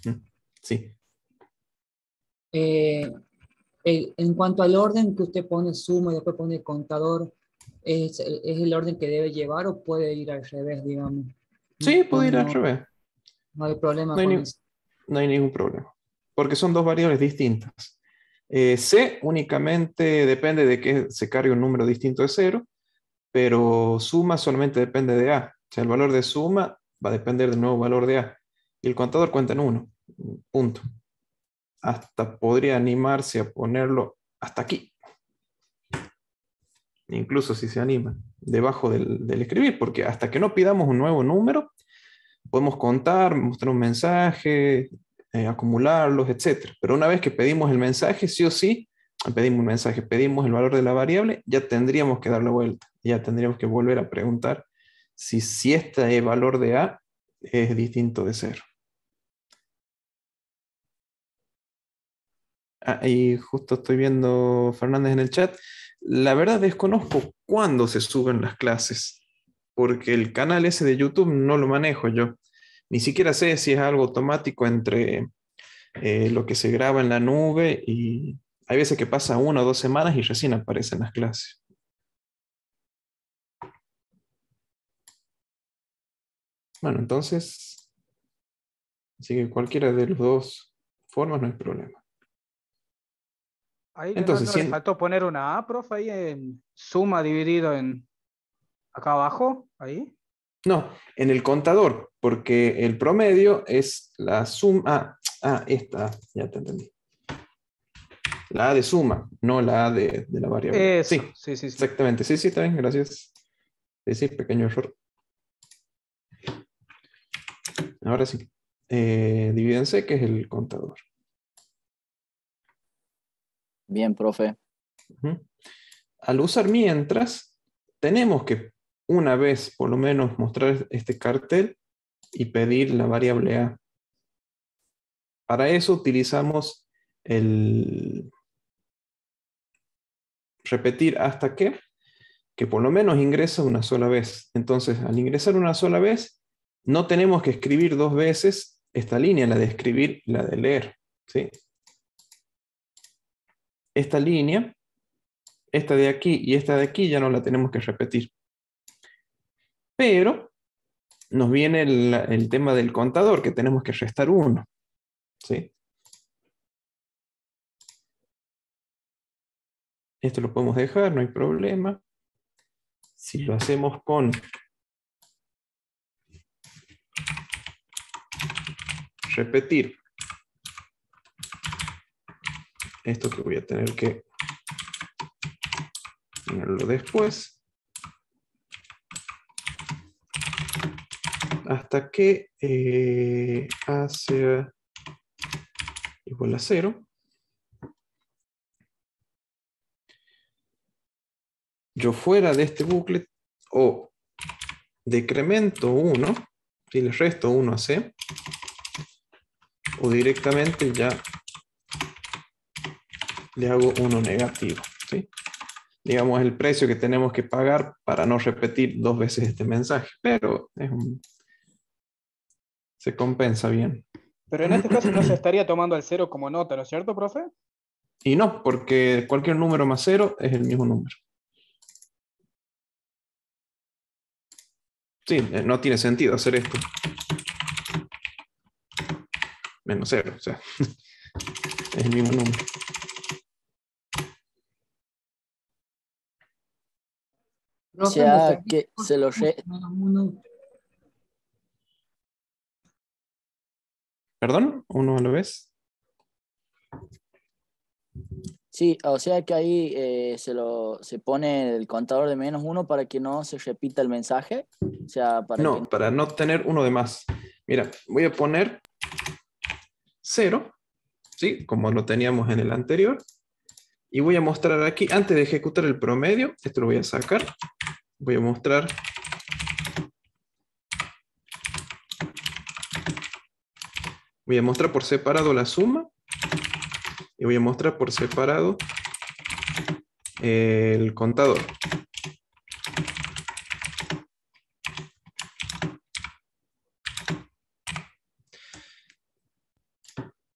Mm, sí. Eh, en cuanto al orden que usted pone suma y después pone contador, es el orden que debe llevar o puede ir al revés, digamos? Sí, No, puede ir al no, revés. no hay problema No hay, con ni- eso. no hay ningún problema. Porque son dos variables distintas. C únicamente depende de que se cargue un número distinto de cero, pero suma solamente depende de A. O sea, el valor de suma va a depender del nuevo valor de A. Y el contador cuenta en uno. Punto. Hasta podría animarse a ponerlo hasta aquí. Incluso si se anima, debajo del escribir, porque hasta que no pidamos un nuevo número, podemos contar, mostrar un mensaje, acumularlos, etcétera. Pero una vez que pedimos el mensaje, sí o sí, pedimos un mensaje, pedimos el valor de la variable, ya tendríamos que dar la vuelta, ya tendríamos que volver a preguntar si este valor de A es distinto de cero. Ah, y justo estoy viendo Fernández en el chat. La verdad desconozco cuándo se suben las clases, porque el canal ese de YouTube no lo manejo yo. Ni siquiera sé si es algo automático entre lo que se graba en la nube y hay veces que pasa 1 o 2 semanas y recién aparecen las clases. Bueno, entonces, así que cualquiera de las dos formas no hay problema. Ahí no, Entonces, no le faltó poner una A, profe, ahí en suma dividido en acá abajo, ahí. no, en el contador, porque el promedio es la suma. Esta, ya te entendí. La A de suma, no la A de la variable. Sí, Eso, sí, sí, sí. exactamente. Sí, sí, está bien, gracias. Sí, sí, pequeño error. Ahora sí. Divídense, que es el contador. Bien, profe. Ujú. Al usar mientras, tenemos que una vez por lo menos mostrar este cartel y pedir la variable A. Para eso utilizamos el repetir hasta que por lo menos ingresa una sola vez. Entonces, al ingresar una sola vez, no tenemos que escribir dos veces esta línea, la de escribir y la de leer. ¿Sí? Esta línea, esta de aquí y esta de aquí ya no la tenemos que repetir. Pero nos viene el tema del contador, que tenemos que restar 1. ¿Sí? Esto lo podemos dejar, no hay problema. Si lo hacemos con repetir, esto que voy a tener que ponerlo después, hasta que A sea igual a 0. Yo fuera de este bucle o decremento 1, y le resto 1 a C, o directamente ya le hago 1 negativo. ¿Sí? Digamos, el precio que tenemos que pagar para no repetir dos veces este mensaje, pero se compensa bien. Pero en este caso no se estaría tomando el cero como nota, ¿no es cierto, profe? Y no, porque cualquier número más 0 es el mismo número. Sí, no tiene sentido hacer esto. Menos 0, o sea, es el mismo número. O Profe, ¿me sea, permite, que por se lo... favor, menos uno? ¿Perdón? ¿Uno a la vez? Sí, o sea que ahí se pone el contador de -1 para que no se repita el mensaje. O sea, para que... No, para no tener uno de más. Mira, voy a poner 0, ¿sí? Como lo teníamos en el anterior. Y voy a mostrar aquí, antes de ejecutar el promedio, esto lo voy a sacar. Voy a mostrar por separado la suma y voy a mostrar por separado el contador.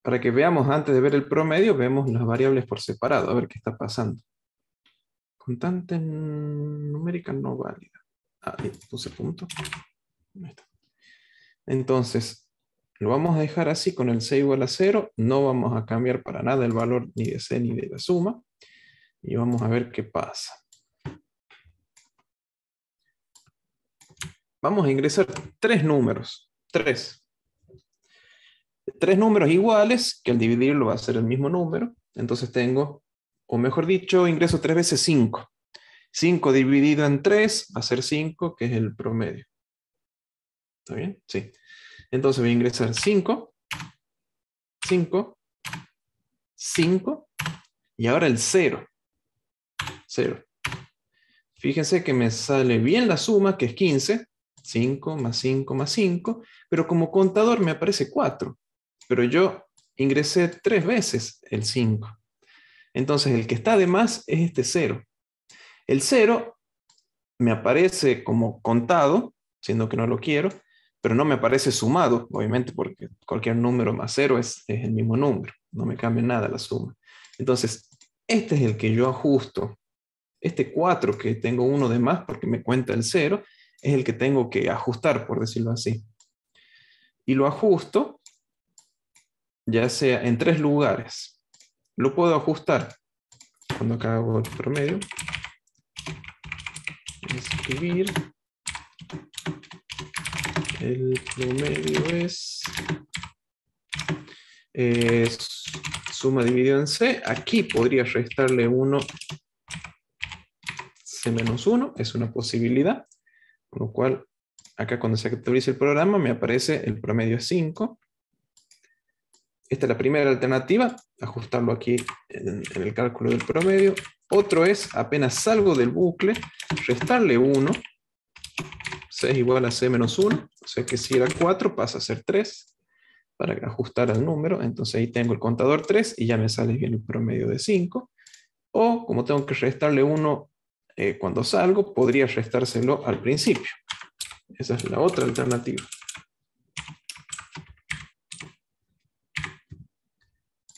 Para que veamos, antes de ver el promedio, vemos las variables por separado, a ver qué está pasando. Constante numérica no válida. Ah, puse punto. Ahí está. Entonces, lo vamos a dejar así con el C igual a 0. No vamos a cambiar para nada el valor ni de C ni de la suma. Y vamos a ver qué pasa. Vamos a ingresar 3 números. 3 números iguales, que al dividirlo va a ser el mismo número. Entonces tengo, o mejor dicho, ingreso 3 veces 5. 5 dividido en 3 va a ser 5, que es el promedio. ¿Está bien? Sí. Entonces voy a ingresar 5, 5, 5, y ahora el 0. 0. Fíjense que me sale bien la suma, que es 15. 5 más 5 más 5, pero como contador me aparece 4. Pero yo ingresé 3 veces el 5. Entonces el que está de más es este 0. El 0 me aparece como contado, siendo que no lo quiero, pero no me aparece sumado, obviamente, porque cualquier número más 0 es el mismo número. No me cambia nada la suma. Entonces, este es el que yo ajusto. Este 4 que tengo uno de más porque me cuenta el 0, es el que tengo que ajustar, por decirlo así. Y lo ajusto, ya sea en 3 lugares. Lo puedo ajustar cuando acá hago el promedio. Escribir. El promedio es suma dividido en C. Aquí podría restarle 1, C menos 1. Es una posibilidad. Con lo cual, acá cuando se actualice el programa, me aparece el promedio es 5. Esta es la primera alternativa, ajustarlo aquí en el cálculo del promedio. Otro es, apenas salgo del bucle, restarle 1. C es igual a C menos 1. O sea que si era 4 pasa a ser 3. Para ajustar al número. Entonces ahí tengo el contador 3 y ya me sale bien el promedio de 5. O como tengo que restarle 1 cuando salgo, podría restárselo al principio. Esa es la otra alternativa.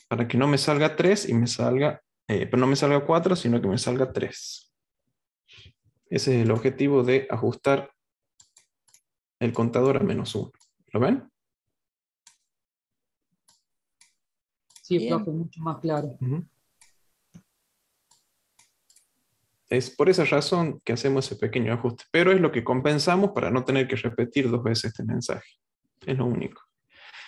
Para que no me salga 3 y me salga, pero no me salga 4, sino que me salga 3. Ese es el objetivo de ajustar el contador a menos 1. ¿Lo ven? Sí, Bien. profe, mucho más claro. Es por esa razón que hacemos ese pequeño ajuste. Pero es lo que compensamos para no tener que repetir 2 veces este mensaje. Es lo único.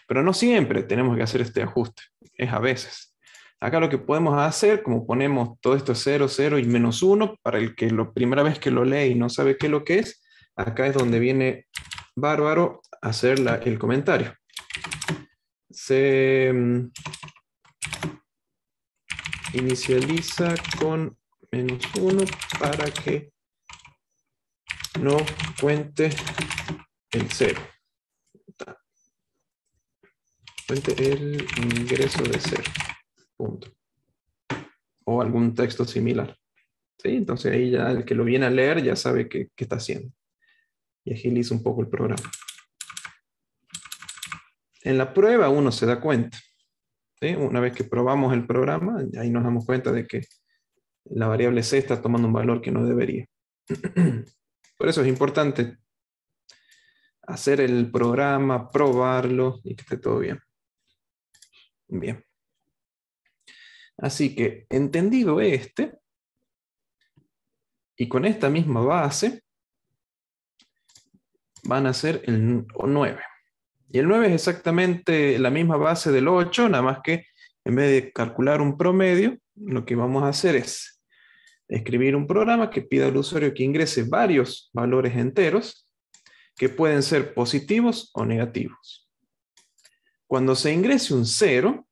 Pero no siempre tenemos que hacer este ajuste. Es a veces. Acá lo que podemos hacer, como ponemos todo esto 0, 0 y menos 1, para el que la primera vez que lo lee y no sabe qué es lo que es, acá es donde viene bárbaro a hacer el comentario. Se inicializa con menos 1 para que no cuente el 0. Cuente el ingreso de 0. Punto. O algún texto similar. ¿Sí? Entonces ahí ya el que lo viene a leer ya sabe qué está haciendo. Y agiliza un poco el programa. En la prueba uno se da cuenta. ¿Sí? Una vez que probamos el programa, ahí nos damos cuenta de que la variable C está tomando un valor que no debería. Por eso es importante hacer el programa, probarlo y que esté todo bien. Bien. Así que, entendido este, y con esta misma base, van a ser el 9. Y el 9 es exactamente la misma base del 8, nada más que en vez de calcular un promedio, lo que vamos a hacer es escribir un programa que pida al usuario que ingrese varios valores enteros que pueden ser positivos o negativos. Cuando se ingrese un 0,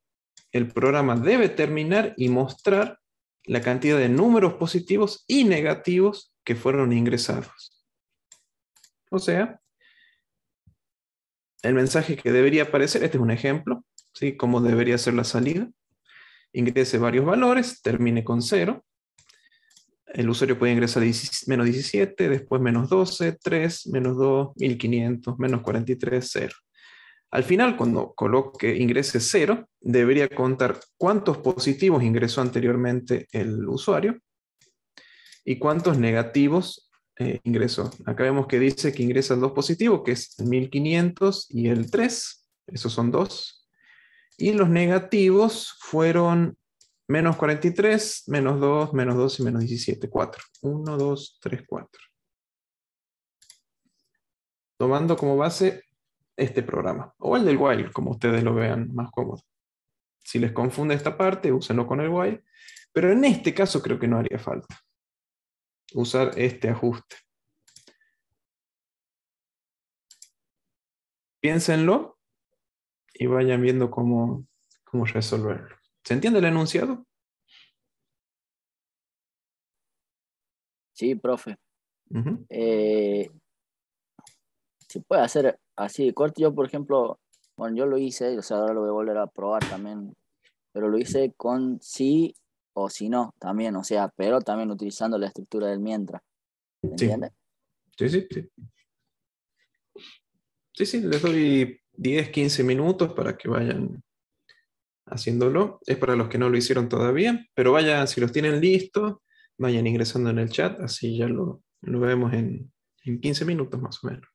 el programa debe terminar y mostrar la cantidad de números positivos y negativos que fueron ingresados. O sea, el mensaje que debería aparecer, este es un ejemplo, ¿sí? Cómo debería ser la salida. Ingrese varios valores, termine con 0. El usuario puede ingresar menos 17, después menos 12, 3, menos 2, 1500, menos 43, 0. Al final, cuando ingrese 0, debería contar cuántos positivos ingresó anteriormente el usuario y cuántos negativos ingresó. Acá vemos que dice que ingresan dos positivos, que es el 1500 y el 3, esos son dos. Y los negativos fueron menos 43, menos 2 y menos 17, 4. 1, 2, 3, 4. Tomando como base este programa, o el del while, como ustedes lo vean más cómodo. Si les confunde esta parte, úsenlo con el while, pero en este caso creo que no haría falta usar este ajuste. Piénsenlo y vayan viendo cómo resolverlo. ¿Se entiende el enunciado? Sí, profe. Ujú. Se puede hacer así de corto. Yo, por ejemplo, bueno, yo lo hice, o sea, ahora lo voy a volver a probar también, pero lo hice con sí o si no también, o sea, pero también utilizando la estructura del mientras. ¿Me Sí, entiendes? sí, sí, sí. Sí, sí, les doy 10, 15 minutos para que vayan haciéndolo. Es para los que no lo hicieron todavía, pero vayan, si los tienen listos, vayan ingresando en el chat, así ya lo vemos en 15 minutos más o menos.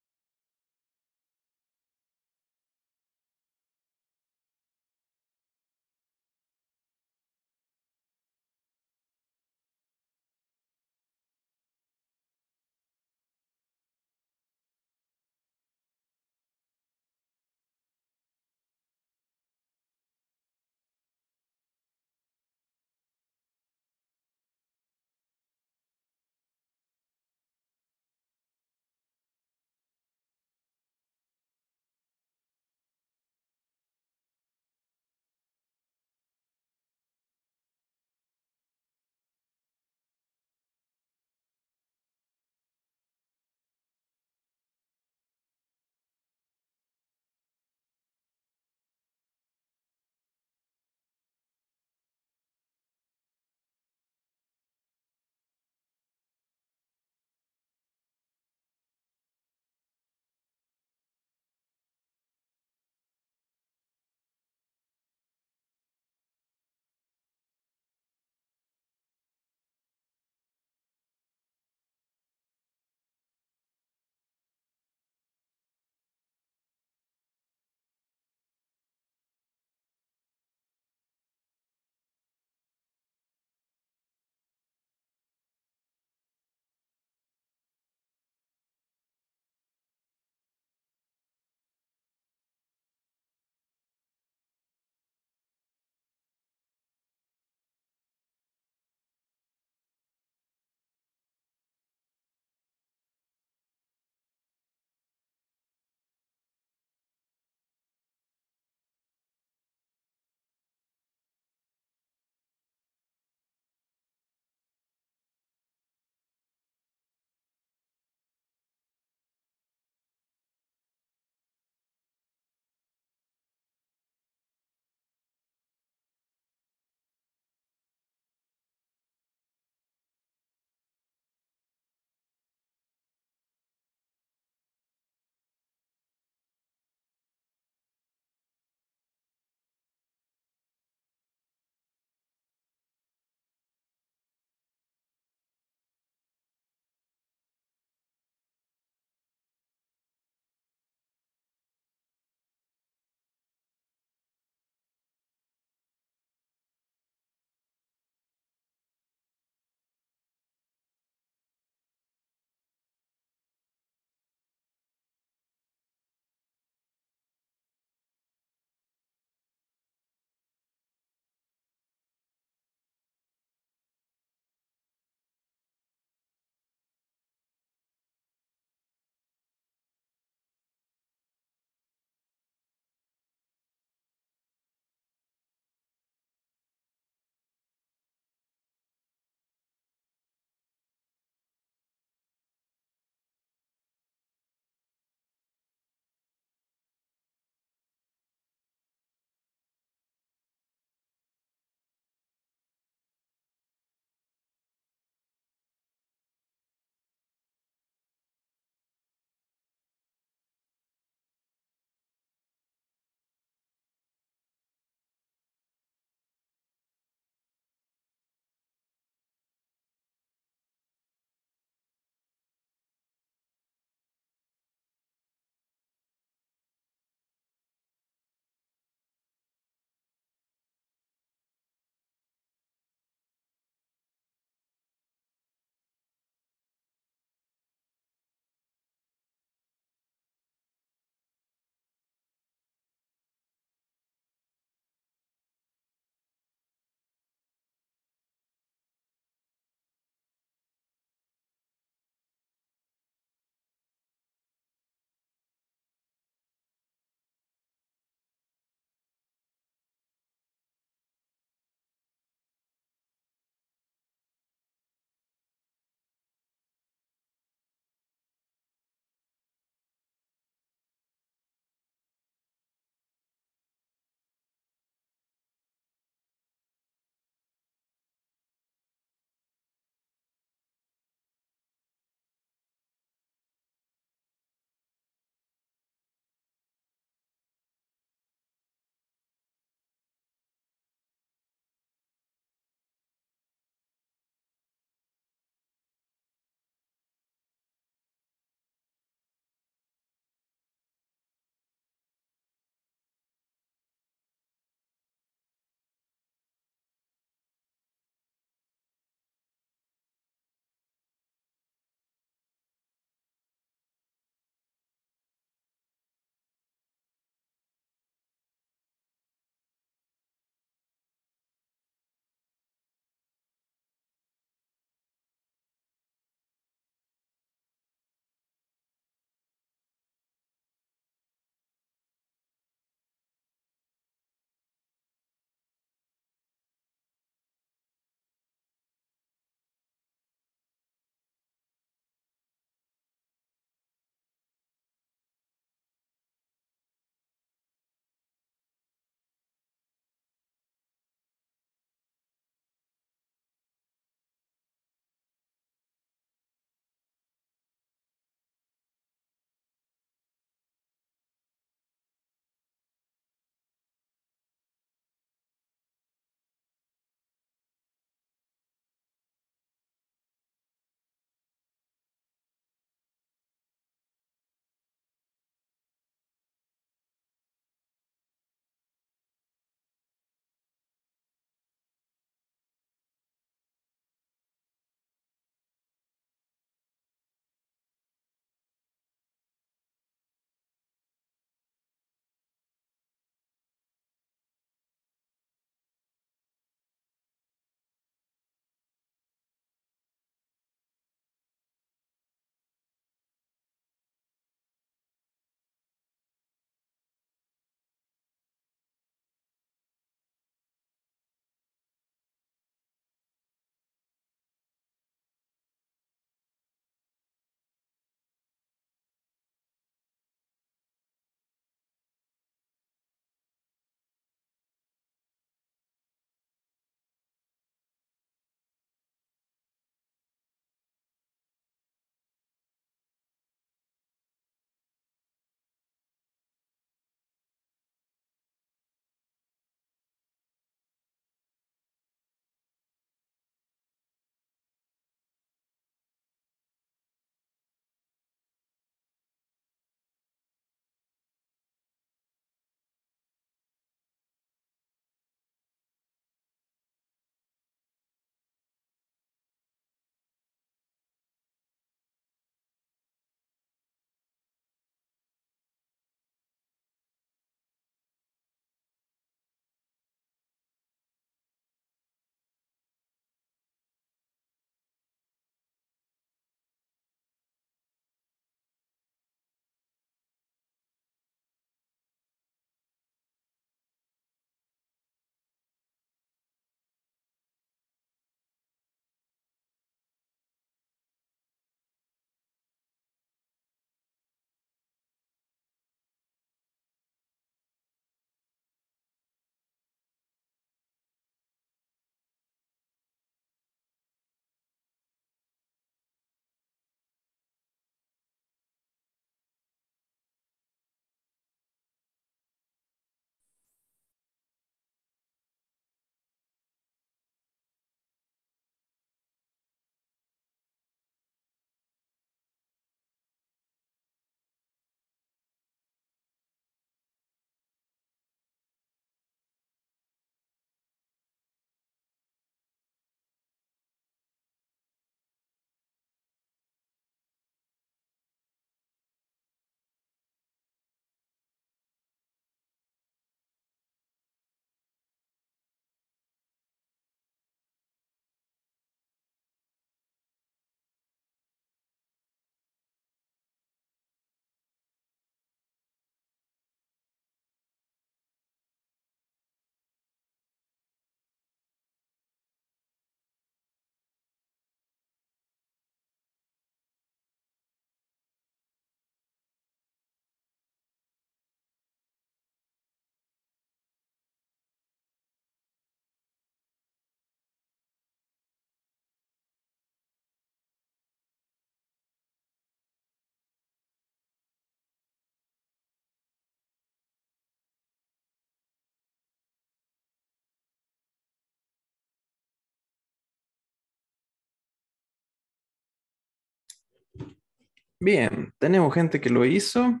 Bien, tenemos gente que lo hizo.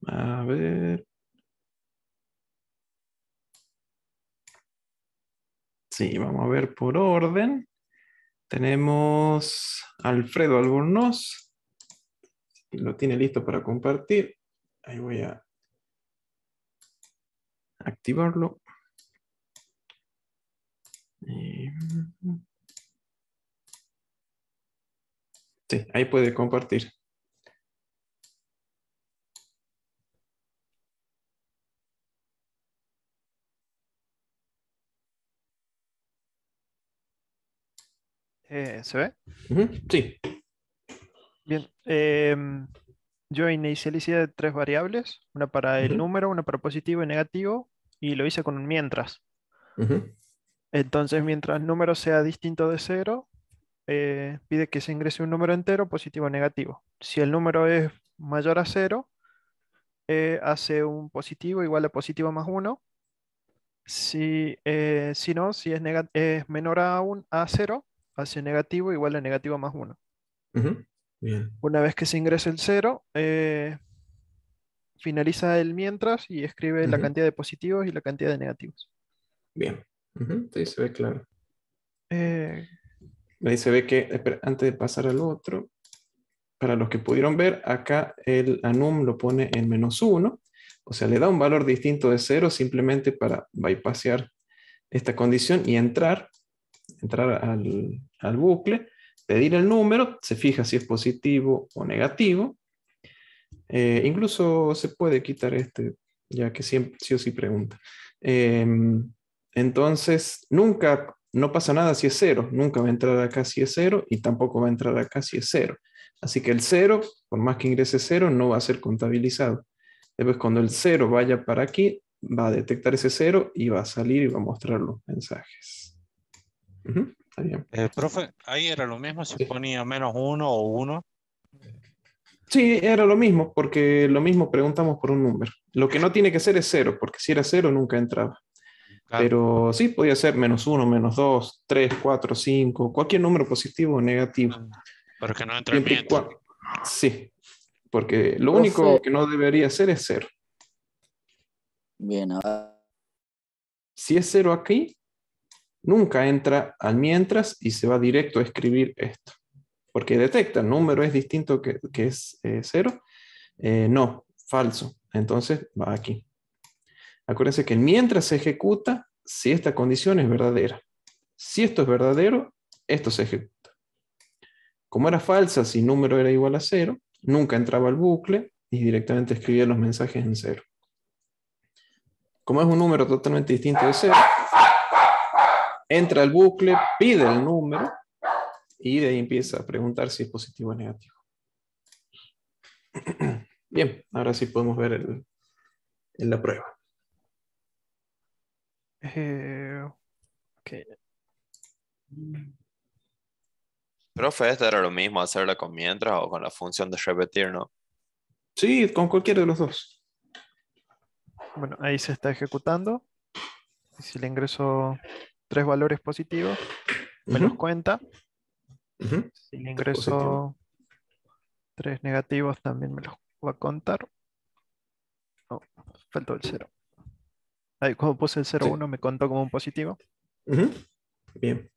A ver. Sí, vamos a ver por orden. Tenemos Alfredo Albornoz. Y lo tiene listo para compartir. Ahí voy a activarlo. Y- Sí, ahí puede compartir. ¿Se ve? Ujú, sí. Bien. Yo inicialicé tres variables, una para el Ujú, número, una para positivo y negativo, y lo hice con un mientras. ujú, Entonces, mientras el número sea distinto de cero, pide que se ingrese un número entero, positivo o negativo. Si el número es mayor a cero, hace un positivo igual a positivo más uno. Si no, si es, es menor a cero, hace negativo igual a negativo más uno. ujú. Bien. Una vez que se ingrese el cero, finaliza el mientras y escribe la Ujú, cantidad de positivos y la cantidad de negativos. bien. Ujú, sí, se ve claro. Eh, Ahí se ve que, espera, antes de pasar al otro, para los que pudieron ver, acá el anum lo pone en -1, o sea, le da un valor distinto de 0 simplemente para bypassear esta condición y entrar al bucle, pedir el número, se fija si es positivo o negativo. Incluso se puede quitar este, ya que siempre, sí o sí pregunta. Entonces, nunca, no pasa nada si es cero, nunca va a entrar acá si es cero y tampoco va a entrar acá si es cero. Así que el cero, por más que ingrese cero, no va a ser contabilizado. Después, cuando el cero vaya para aquí, va a detectar ese cero y va a salir y va a mostrar los mensajes. Ujú, está bien. Profe, ahí era lo mismo si Sí. ponía -1 o 1. Sí, era lo mismo, porque lo mismo preguntamos por un número. Lo que no tiene que ser es cero, porque si era cero nunca entraba. Claro, Pero sí, podía ser -1, -2, 3, 4, 5, cualquier número positivo o negativo. pero que no entre el Siempre y mientras. cuando. Sí, porque lo Profe, único que no debería ser es cero. bien, a ver. Si es cero aquí, nunca entra al mientras y se va directo a escribir esto. Porque detecta, el número es distinto que es cero. No, falso. Entonces va aquí. Acuérdense que mientras se ejecuta si esta condición es verdadera. Si esto es verdadero, esto se ejecuta. Como era falsa, si número era igual a cero, nunca entraba al bucle y directamente escribía los mensajes en cero. Como es un número totalmente distinto de cero, entra al bucle, pide el número y de ahí empieza a preguntar si es positivo o negativo. Bien, ahora sí podemos ver en la prueba. ok. Profe, esto era lo mismo hacerla con mientras o con la función de repetir, ¿no? Sí, con cualquiera de los dos. Bueno, ahí se está ejecutando. Y si le ingreso tres valores positivos, me los Ujú, cuenta. ujú. Si le Tres positivos. ingreso tres negativos, también me los va a contar. Oh, faltó el cero. Ahí cuando puse el cero Sí. uno me contó como un positivo. Ujú. Bien.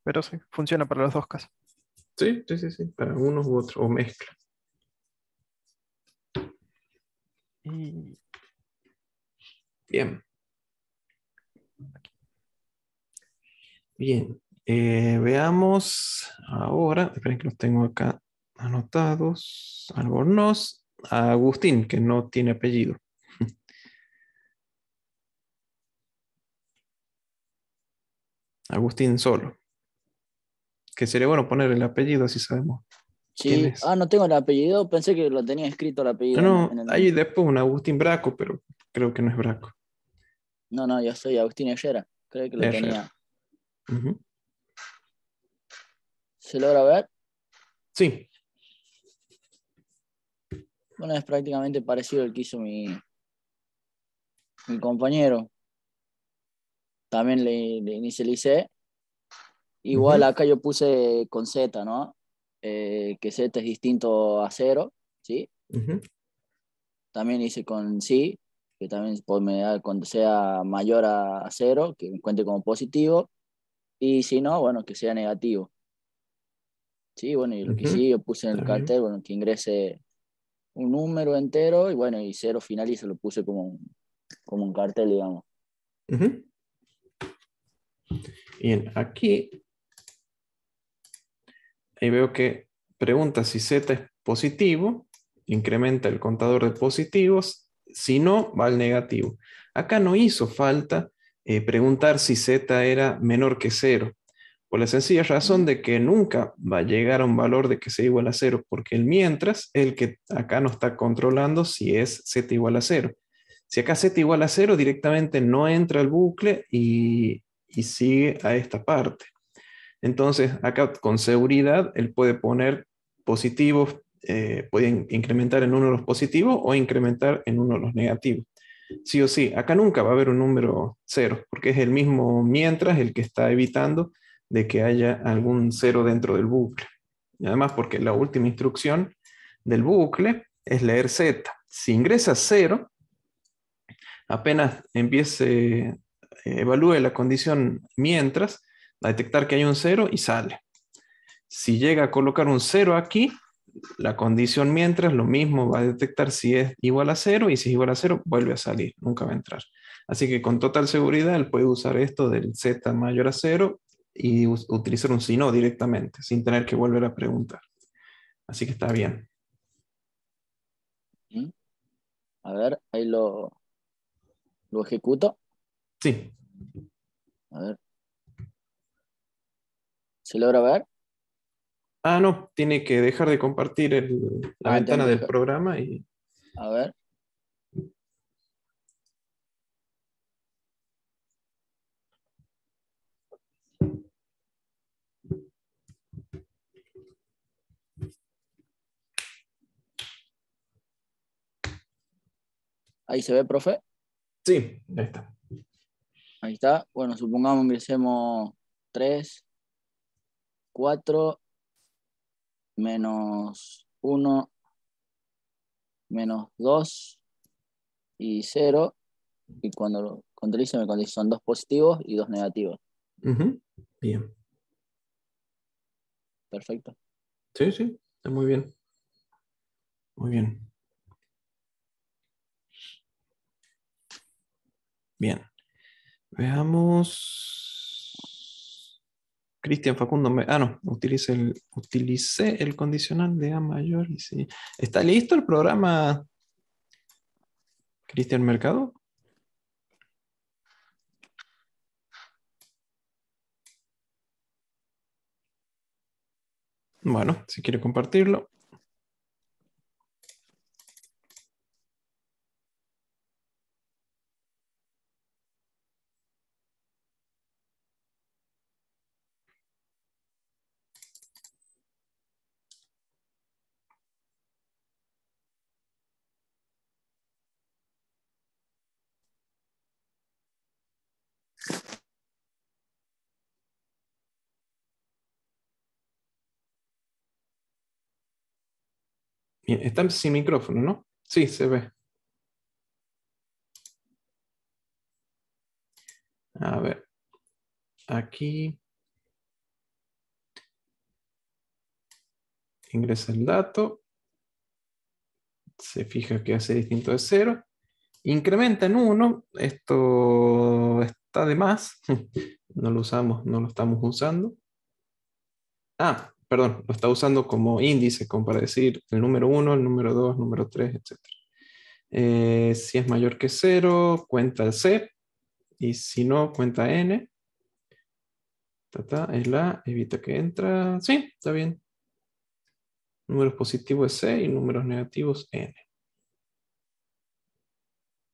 Pero sí, funciona para los dos casos. Sí, sí, sí, sí. Para uno u otro, o mezcla. Y Bien. Bien. Veamos ahora. Esperen que los tengo acá anotados. Albornoz. A Agustín, que no tiene apellido. Agustín solo. Que sería bueno poner el apellido, así sabemos quién Sí, es. no tengo el apellido, pensé que lo tenía escrito el apellido en No, el hay nombre. después un Agustín Braco, pero creo que no es Braco. No, no, yo soy Agustín Herrera, creo que lo Herrera. tenía. Ujú. ¿Se logra ver? Sí. Bueno, es prácticamente parecido al que hizo mi compañero. También le inicialicé. Igual Ujú. acá yo puse con Z, ¿no? que Z es distinto a 0, ¿sí? Ujú. También hice con sí, que también me da cuando sea mayor a 0, que me cuente como positivo. Y si no, bueno, que sea negativo. Sí, bueno, y lo que Ujú. sí, yo puse en el Está bien. cartel, bueno, que ingrese un número entero y bueno, y 0 final y se lo puse como un cartel, digamos. Ujú. Bien, aquí ahí veo que pregunta si Z es positivo, incrementa el contador de positivos, si no, va al negativo. Acá no hizo falta preguntar si Z era menor que 0, por la sencilla razón Mm, de que nunca va a llegar a un valor de que sea igual a 0, porque el mientras, el que acá no está controlando si es Z igual a 0. Si acá Z igual a 0, directamente no entra al bucle y sigue a esta parte. Entonces, acá con seguridad, él puede poner positivos, puede incrementar en uno de los positivos o incrementar en uno de los negativos. Sí o sí, acá nunca va a haber un número cero, porque es el mismo mientras el que está evitando de que haya algún cero dentro del bucle. Y además, porque la última instrucción del bucle es leer Z. Si ingresa 0, apenas empiece, evalúe la condición mientras, va a detectar que hay un cero y sale. Si llega a colocar un 0 aquí, la condición mientras lo mismo va a detectar si es igual a 0 y si es igual a 0 vuelve a salir, nunca va a entrar. Así que con total seguridad él puede usar esto del Z mayor a 0 y utilizar un si no directamente, sin tener que volver a preguntar. Así que está bien. mm. A ver, ahí lo ejecuto. Sí. A ver, ¿se logra ver? Ah, no, tiene que dejar de compartir la Ah, tengo ventana que del dejar. programa y... A ver. Ahí se ve, profe. Sí, ahí está. Ahí está. Bueno, supongamos que ingresemos 3, 4, menos 1, menos 2 y 0. Y cuando lo contabilice me contesta son 2 positivos y 2 negativos. Ujú. Bien. Perfecto. Sí, sí, está muy bien. Muy bien. Bien. Veamos. Cristian Facundo. No, utilicé el condicional de A mayor. Y sí. ¿Está listo el programa, Cristian Mercado? Bueno, si quiere compartirlo. Bien, está sin micrófono, ¿no? Sí, se ve. A ver. Aquí ingresa el dato. Se fija que hace distinto de 0. Incrementa en 1. Esto está de más. No lo usamos, no lo estamos usando. Ah, perdón, lo está usando como índice, como para decir el número 1, el número 2, el número 3, etc. Si es mayor que 0, cuenta el C. Y si no, cuenta N. Es la, evita que entra. Sí, está bien. Números positivos es C y números negativos N.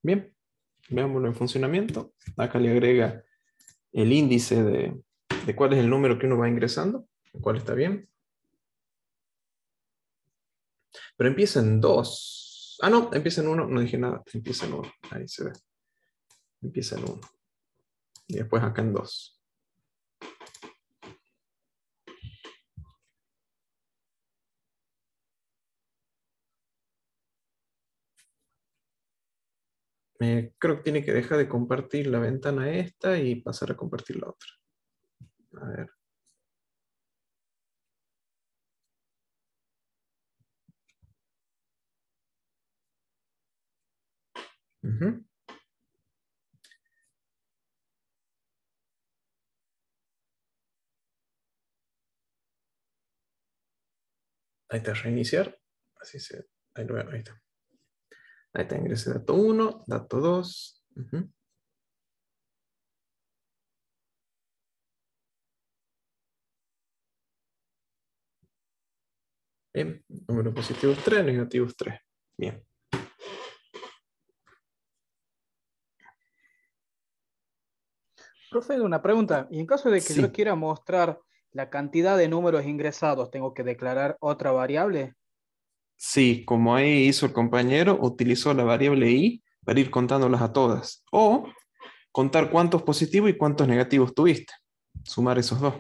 Bien, veámoslo en funcionamiento. Acá le agrega el índice de cuál es el número que uno va ingresando, el cual está bien. Pero empieza en 2. Ah, no, empieza en 1. No dije nada. Empieza en 1. Ahí se ve. Empieza en 1. Y después acá en 2. Creo que tiene que dejar de compartir la ventana esta y pasar a compartir la otra. A ver. Ujú. Ahí está, reiniciar. Así se. Ahí, ahí está. Ahí está, ingresé dato 1, dato 2. Ujú. Bien, número positivos 3, negativos 3. Bien. Profe, una pregunta. Y en caso de que yo Sí, quiera mostrar la cantidad de números ingresados, ¿tengo que declarar otra variable? sí, como ahí hizo el compañero, utilizó la variable i para ir contándolas a todas. O contar cuántos positivos y cuántos negativos tuviste. Sumar esos dos.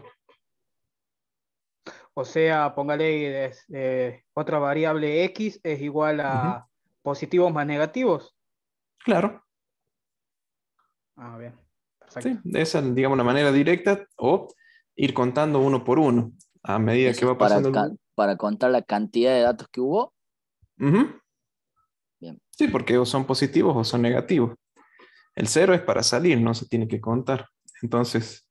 O sea, póngale otra variable x es igual Ujú. a positivos más negativos. Claro, Ah, bien, sí, perfecto. esa es, digamos, la manera directa o ir contando uno por uno a medida Eso que es va pasando el... para contar la cantidad de datos que hubo. Ujú. Bien. Sí, porque o son positivos o son negativos. El cero es para salir, no se tiene que contar. Entonces,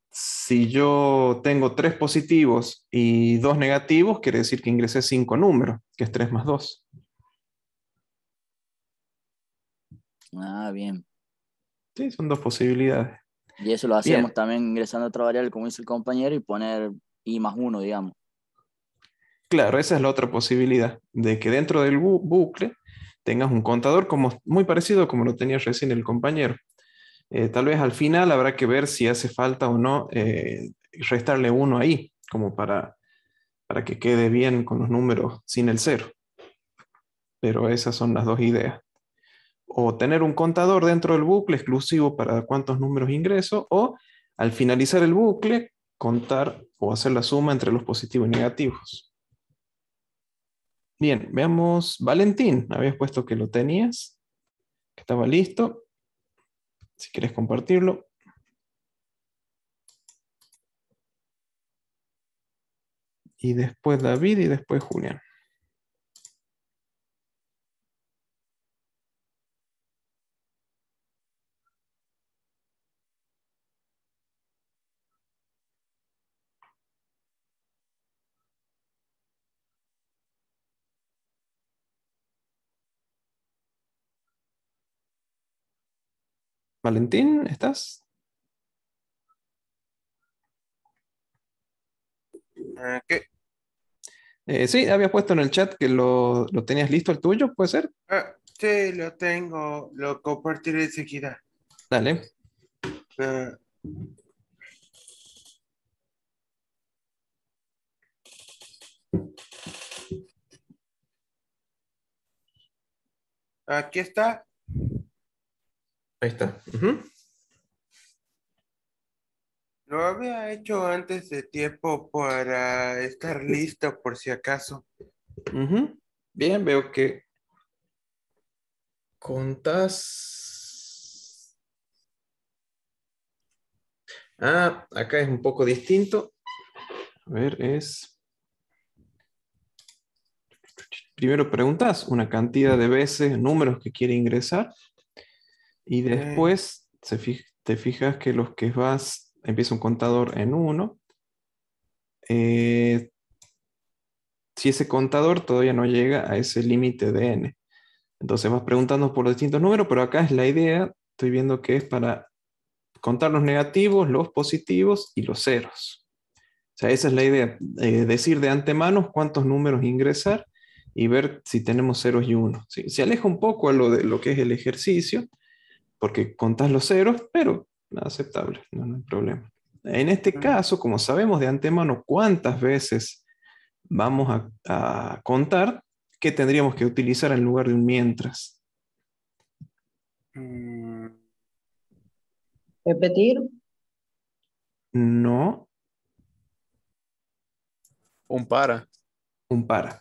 si yo tengo 3 positivos y 2 negativos, quiere decir que ingresé 5 números, que es 3 más 2. Ah, bien. Sí, son dos posibilidades. Y eso lo hacemos Bien, también ingresando otra variable, como dice el compañero, y poner i más uno, digamos. claro, esa es la otra posibilidad, de que dentro del bucle tengas un contador como, muy parecido como lo tenía recién el compañero. Tal vez al final habrá que ver si hace falta o no restarle uno ahí, como para que quede bien con los números sin el cero. Pero esas son las dos ideas. O tener un contador dentro del bucle exclusivo para cuántos números ingreso, o al finalizar el bucle, contar o hacer la suma entre los positivos y negativos. Bien, veamos. Valentín, habías puesto que lo tenías, que estaba listo. Si quieres compartirlo. Y después David y después Julián. Valentín, ¿estás? ¿Qué? Sí, habías puesto en el chat que lo tenías listo el tuyo, ¿puede ser? Sí, lo tengo, lo compartiré enseguida. Dale. Ah, aquí está. Ahí está. Ujú. Lo había hecho antes de tiempo para estar listo por si acaso. Ujú. Bien, veo que contás. Ah, acá es un poco distinto. A ver, es. Primero preguntas una cantidad de veces, números que quiere ingresar, y Eh, después te fijas que los que vas, empieza un contador en uno. eh, si ese contador todavía no llega a ese límite de n. Entonces vas preguntando por los distintos números, pero acá es la idea, estoy viendo que es para contar los negativos, los positivos y los ceros. O sea, esa es la idea, decir de antemano cuántos números ingresar y ver si tenemos ceros y unos. ¿Sí? Se aleja un poco a lo de lo que es el ejercicio, porque contás los ceros, pero aceptable, no hay problema. En este caso, como sabemos de antemano cuántas veces vamos a contar, ¿qué tendríamos que utilizar en lugar de un mientras? mm, Repetir. No, Un para. un para.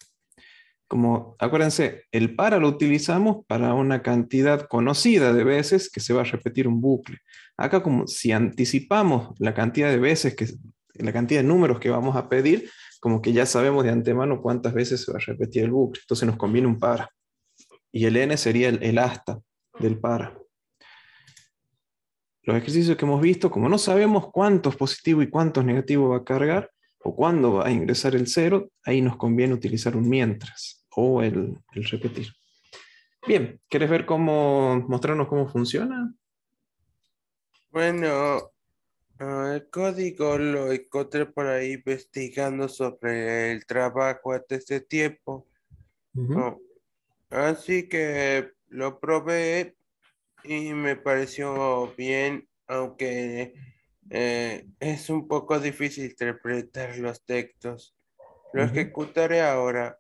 como, acuérdense, el para lo utilizamos para una cantidad conocida de veces que se va a repetir un bucle. Acá como si anticipamos la cantidad de veces, la cantidad de números que vamos a pedir, como que ya sabemos de antemano cuántas veces se va a repetir el bucle. Entonces nos conviene un para. Y el n sería el hasta del para. Los ejercicios que hemos visto, como no sabemos cuántos positivos y cuántos negativos va a cargar, o cuándo va a ingresar el cero, ahí nos conviene utilizar un mientras, o el repetir. Bien, ¿quieres ver mostrarnos cómo funciona? Bueno, el código lo encontré por ahí investigando sobre el trabajo hasta este tiempo. Ujú. Oh, así que lo probé y me pareció bien, aunque es un poco difícil interpretar los textos. Lo Ujú. ejecutaré ahora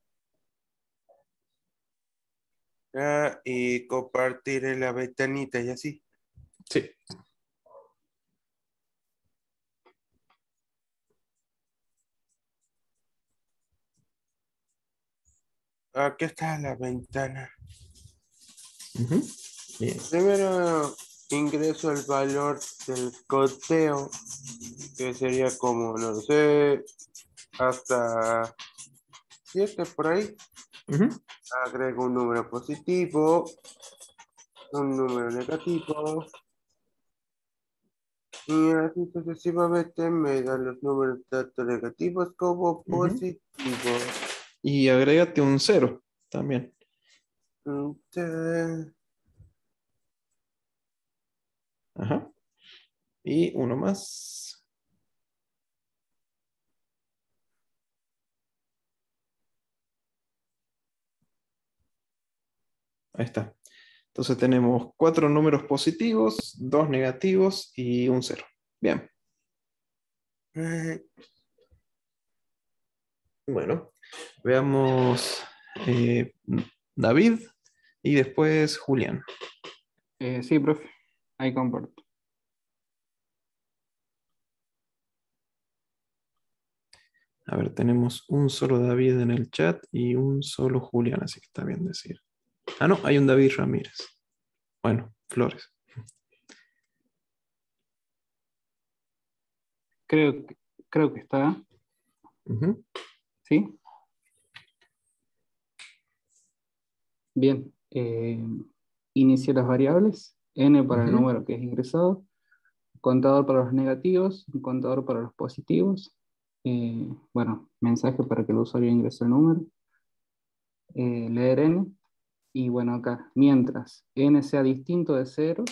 y compartiré la ventanita y así. Sí. Aquí está la ventana. Ujú. Bien. Primero ingreso el valor del conteo, que sería como, no sé, hasta 7 por ahí. Ujú. Agrego un número positivo, un número negativo, y así sucesivamente me dan los números tanto negativos como Ujú. positivos. Y agrégate un cero también. Entonces, Ajá. Y uno más. Ahí está. Entonces tenemos 4 números positivos, 2 negativos y un cero. Bien. Bueno, veamos David y después Julián. Sí, profe. Ahí comparto. A ver, tenemos un solo David en el chat y un solo Julián, así que está bien decir. Ah, no, hay un David Ramírez. Bueno, Flores. Creo, creo que está. Ujú. ¿Sí? Bien. Inicio las variables. N para el Ujú. número que es ingresado. Contador para los negativos. Un contador para los positivos. Bueno, mensaje para que el usuario ingrese el número. Leer N. Y bueno, acá, mientras N sea distinto de cero,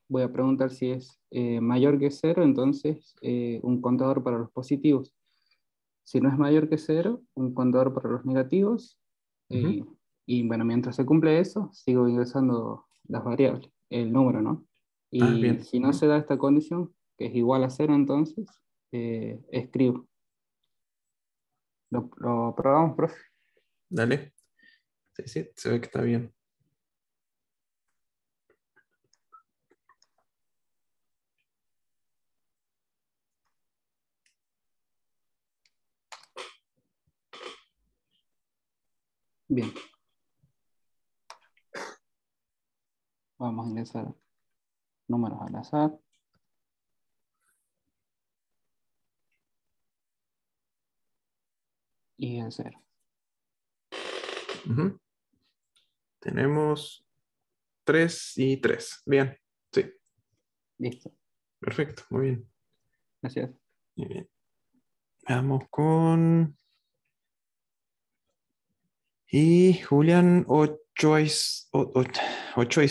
voy a preguntar si es mayor que cero, entonces un contador para los positivos. Si no es mayor que cero, un contador para los negativos. Ujú. Y bueno, mientras se cumple eso, sigo ingresando las variables, el número, ¿no? Ah, Y bien. si no Ujú. se da esta condición, que es igual a cero, entonces escribo. ¿Lo probamos, profe? Dale. Sí, sí, se ve que está bien. Bien. Vamos a ingresar números al azar. Y el cero. Ujú. Tenemos 3 y 3. Bien. Sí, Listo. perfecto. Muy bien. Gracias. Muy bien. Vamos con... Y Julián Ochoa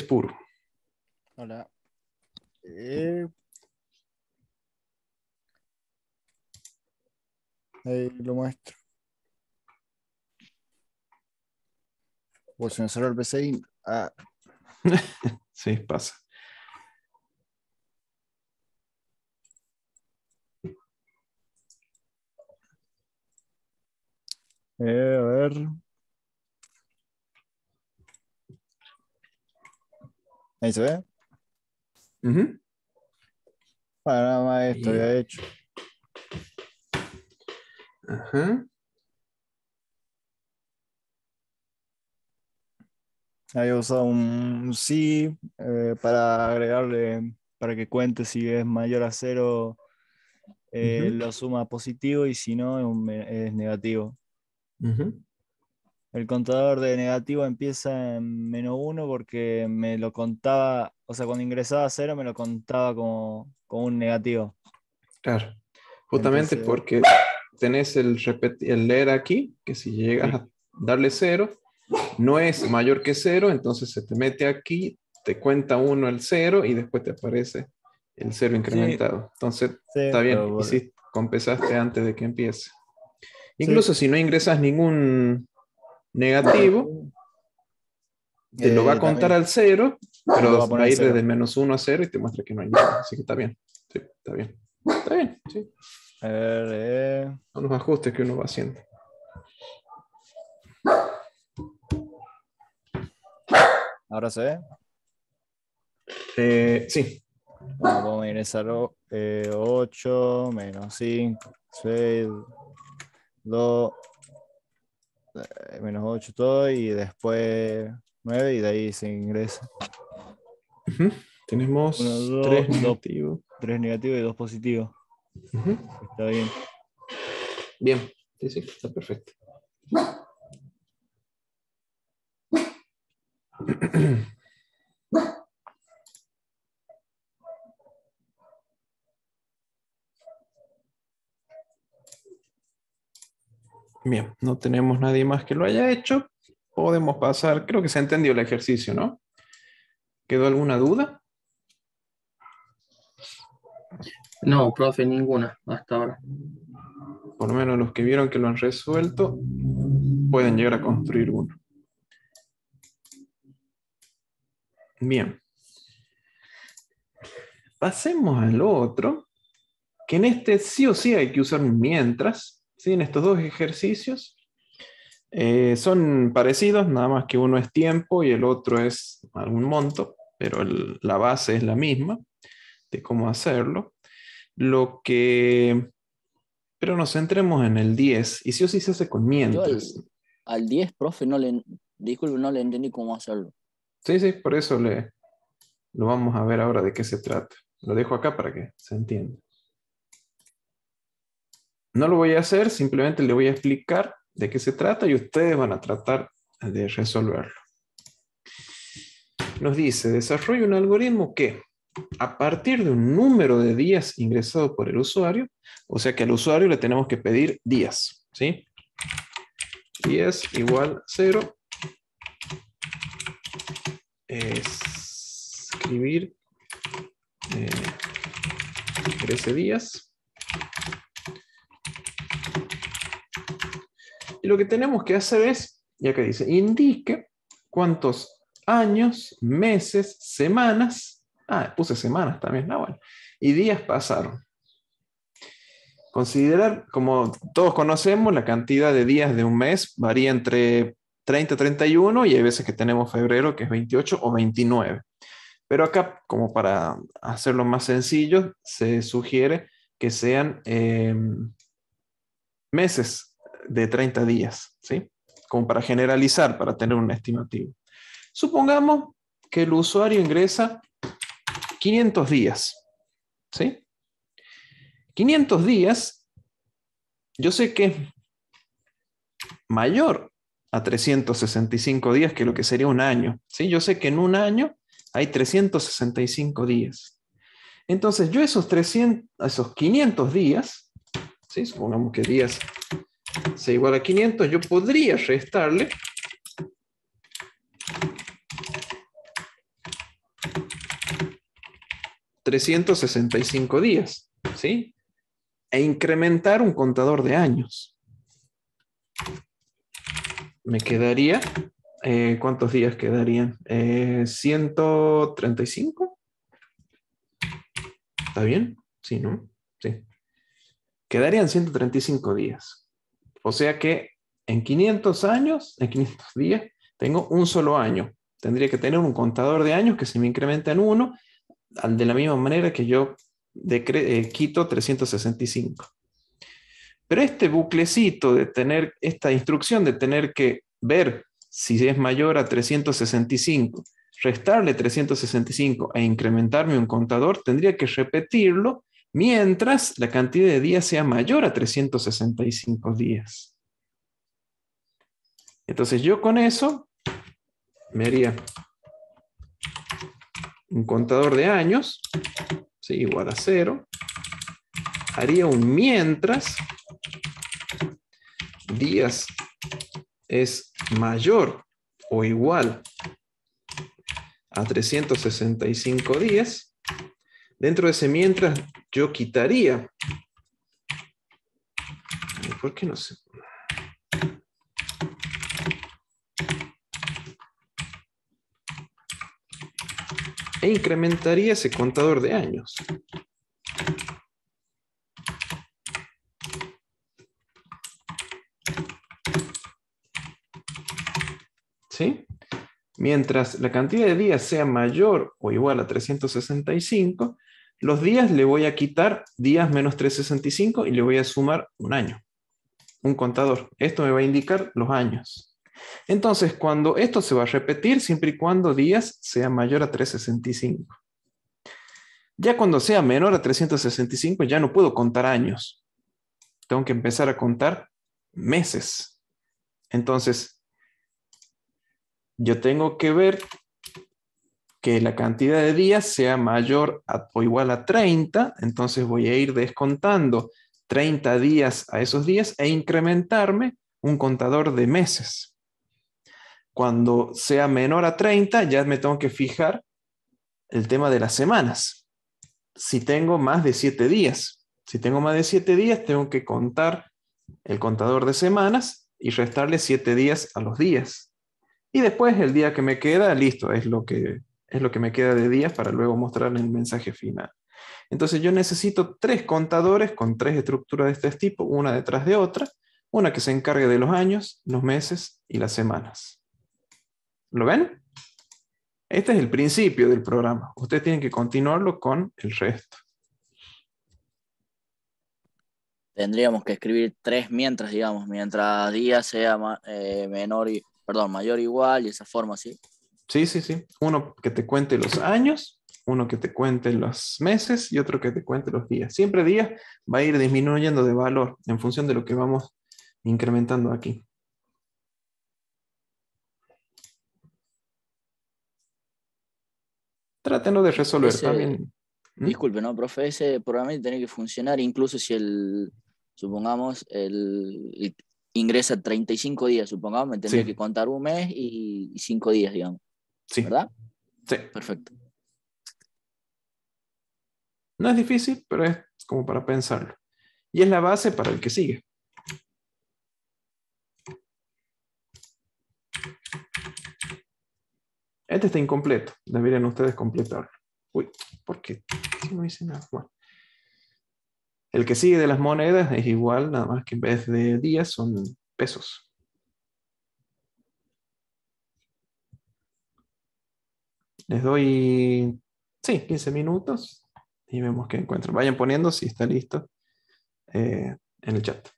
puro. Hola. Ahí lo muestro. Pues se me cerró el PC y... Ah, Sí, pasa. a ver. Ahí se ve. Ujú. Bueno, nada más esto Bien. había hecho. Ajá. Había usado un sí para agregarle, para que cuente si es mayor a 0, Ujú, lo suma positivo y si no es negativo. ujú. El contador de negativo empieza en -1 porque me lo contaba, o sea, cuando ingresaba a 0 me lo contaba como un negativo. Claro. Justamente Entonces, porque tenés el leer aquí, que si llegas sí, a darle 0, no es mayor que 0, entonces se te mete aquí, te cuenta 1 el 0 y después te aparece el 0 sí, incrementado. Entonces, sí, está bien. pero Y si compensaste antes de que empiece. sí, Incluso si no ingresas ningún negativo, negativo, te lo va a contar también al 0, lo pero va a va a poner ir desde 0. -1 a 0 y te muestra que no hay nada. Así que está bien. Sí, está bien. Está bien, sí. A ver, Son los ajustes que uno va haciendo. ahora se ve. Sí. Bueno, vamos a ingresar 8 menos 5, 6, 2, -8 todo y después 9 y de ahí se ingresa. Ujú. 1, Tenemos 3 2, negativos. 3 negativos y 2 positivos. Ujú. Está bien. Bien. Sí, sí, está perfecto. Bien, no tenemos nadie más que lo haya hecho. Podemos pasar, creo que se entendió el ejercicio, ¿no? ¿Quedó alguna duda? No, profe, ninguna hasta ahora. Por lo menos los que vieron que lo han resuelto pueden llegar a construir uno. Bien. Pasemos al otro, que en este sí o sí hay que usar un mientras, ¿sí? En estos dos ejercicios. Son parecidos, nada más que uno es tiempo y el otro es algún monto, pero la base es la misma de cómo hacerlo. Pero nos centremos en el 10, y sí o sí se hace con Yo mientras. al 10 profe, disculpe, no le entendí cómo hacerlo. Sí, sí, por eso lo vamos a ver ahora de qué se trata. Lo dejo acá para que se entienda. No lo voy a hacer, simplemente le voy a explicar de qué se trata y ustedes van a tratar de resolverlo. Nos dice, desarrolla un algoritmo que, a partir de un número de días ingresado por el usuario, o sea que al usuario le tenemos que pedir días, ¿sí? 10 igual 0. Escribir 13 días. Y lo que tenemos que hacer es, ya que dice, indique cuántos años, meses, semanas, puse semanas también, bueno, y días pasaron. Considerar, como todos conocemos, la cantidad de días de un mes varía entre 30 y 31 y hay veces que tenemos febrero que es 28 o 29. Pero acá, como para hacerlo más sencillo, se sugiere que sean meses de 30 días, ¿sí? Como para generalizar, para tener un estimativo. Supongamos que el usuario ingresa 500 días, ¿sí? 500 días, yo sé que es mayor a 365 días que lo que sería un año, ¿sí? Yo sé que en un año hay 365 días. Entonces, yo esos 500 días, ¿sí? Supongamos que días sea igual a 500, yo podría restarle 365 días, ¿sí? E incrementar un contador de años. Me quedaría, ¿cuántos días quedarían? 135. ¿Está bien? Sí, ¿no? Sí. Quedarían 135 días. O sea que en 500 años, en 500 días, tengo un solo año. Tendría que tener un contador de años que se me incrementa en 1, de la misma manera que yo quito 365. Pero este buclecito de tener, esta instrucción de tener que ver si es mayor a 365, restarle 365 e incrementarme un contador, tendría que repetirlo mientras la cantidad de días sea mayor a 365 días. Entonces yo con eso me haría un contador de años, ¿sí? Igual a 0. Haría un mientras días es mayor o igual a 365 días. Dentro de ese mientras yo quitaría. ¿Por qué no sé? E incrementaría ese contador de años. ¿Sí? Mientras la cantidad de días sea mayor o igual a 365, los días le voy a quitar días menos 365 y le voy a sumar un año. Un contador. Esto me va a indicar los años. Entonces, cuando esto se va a repetir, siempre y cuando días sea mayor a 365. Ya cuando sea menor a 365, ya no puedo contar años. Tengo que empezar a contar meses. Entonces, yo tengo que ver que la cantidad de días sea mayor o igual a 30, entonces voy a ir descontando 30 días a esos días e incrementarme un contador de meses. Cuando sea menor a 30, ya me tengo que fijar el tema de las semanas. Si tengo más de 7 días. Si tengo más de 7 días, tengo que contar el contador de semanas y restarle 7 días a los días. Y después el día que me queda, listo, es lo que me queda de días para luego mostrar en el mensaje final. Entonces yo necesito 3 contadores con 3 estructuras de este tipo, una detrás de otra, una que se encargue de los años, los meses y las semanas. ¿Lo ven? Este es el principio del programa. Ustedes tienen que continuarlo con el resto. Tendríamos que escribir 3 mientras, digamos, mientras día sea mayor o igual y esa forma, ¿sí? Sí, sí, sí. Uno que te cuente los años, uno que te cuente los meses y otro que te cuente los días. Siempre días va a ir disminuyendo de valor en función de lo que vamos incrementando aquí. Trátenlo de resolver también. Disculpe, ¿no, profe? Ese programa tiene que funcionar incluso si supongamos, ingresa 35 días, supongamos, me tendría Sí. que contar un mes y 5 días, digamos. Sí. ¿Verdad? Sí. Perfecto. No es difícil, pero es como para pensarlo. Y es la base para el que sigue. Este está incompleto. Deberían ustedes completarlo. Uy, ¿por qué? No dice nada. Bueno. El que sigue de las monedas es igual, nada más que en vez de días son pesos. Les doy, sí, 15 minutos y vemos qué encuentran. Vayan poniendo si está listo en el chat.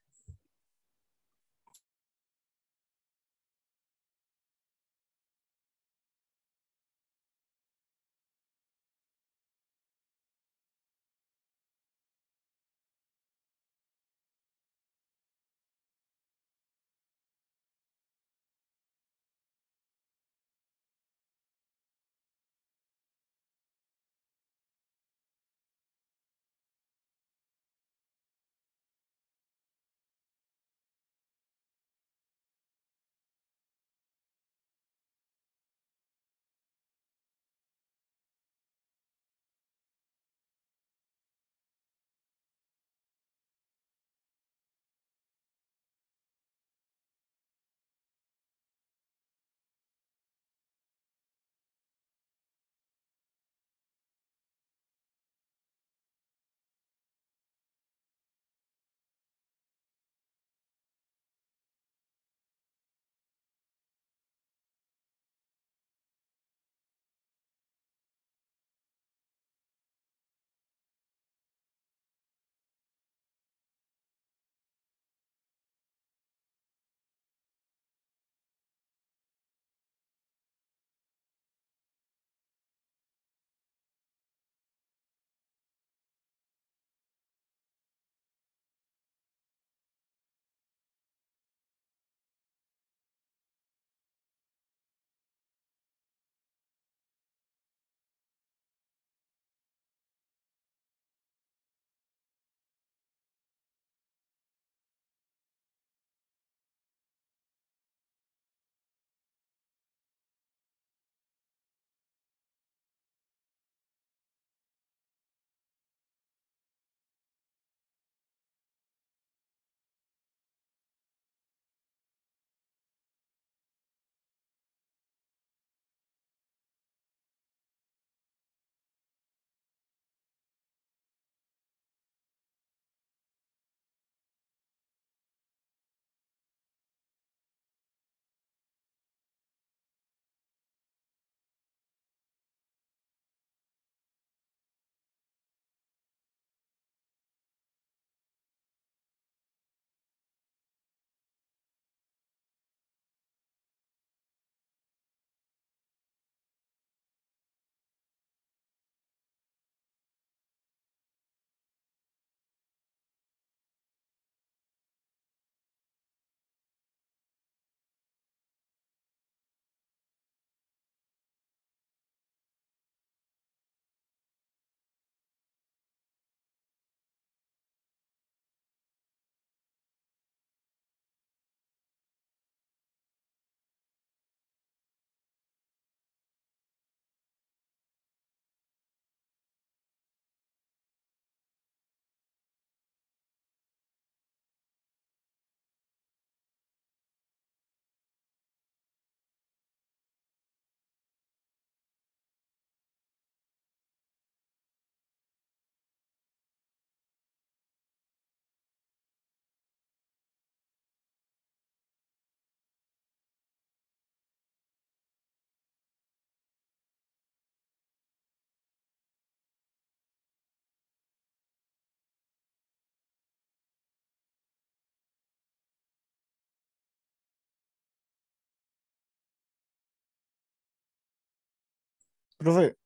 Profe,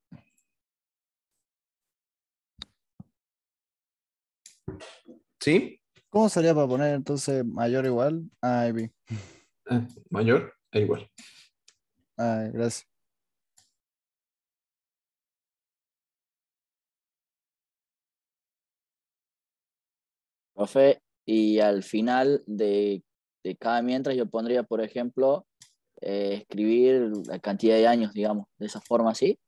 ¿Sí? ¿cómo salía para poner entonces mayor o igual a IB? Mayor e igual. Ay, gracias. Profe, y al final de cada mientras yo pondría, por ejemplo, escribir la cantidad de años, digamos, de esa forma así,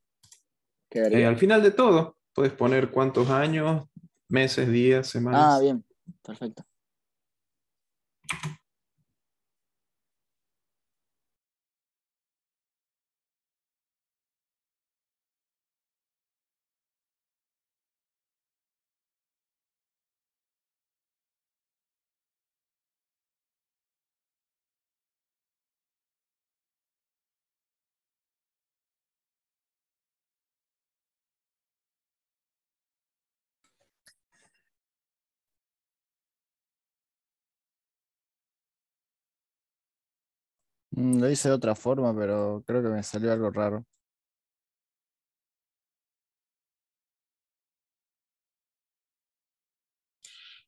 quedaría. Al final de todo, puedes poner cuántos años, meses, días, Ah, semanas. bien, perfecto. Lo hice de otra forma, pero creo que me salió algo raro.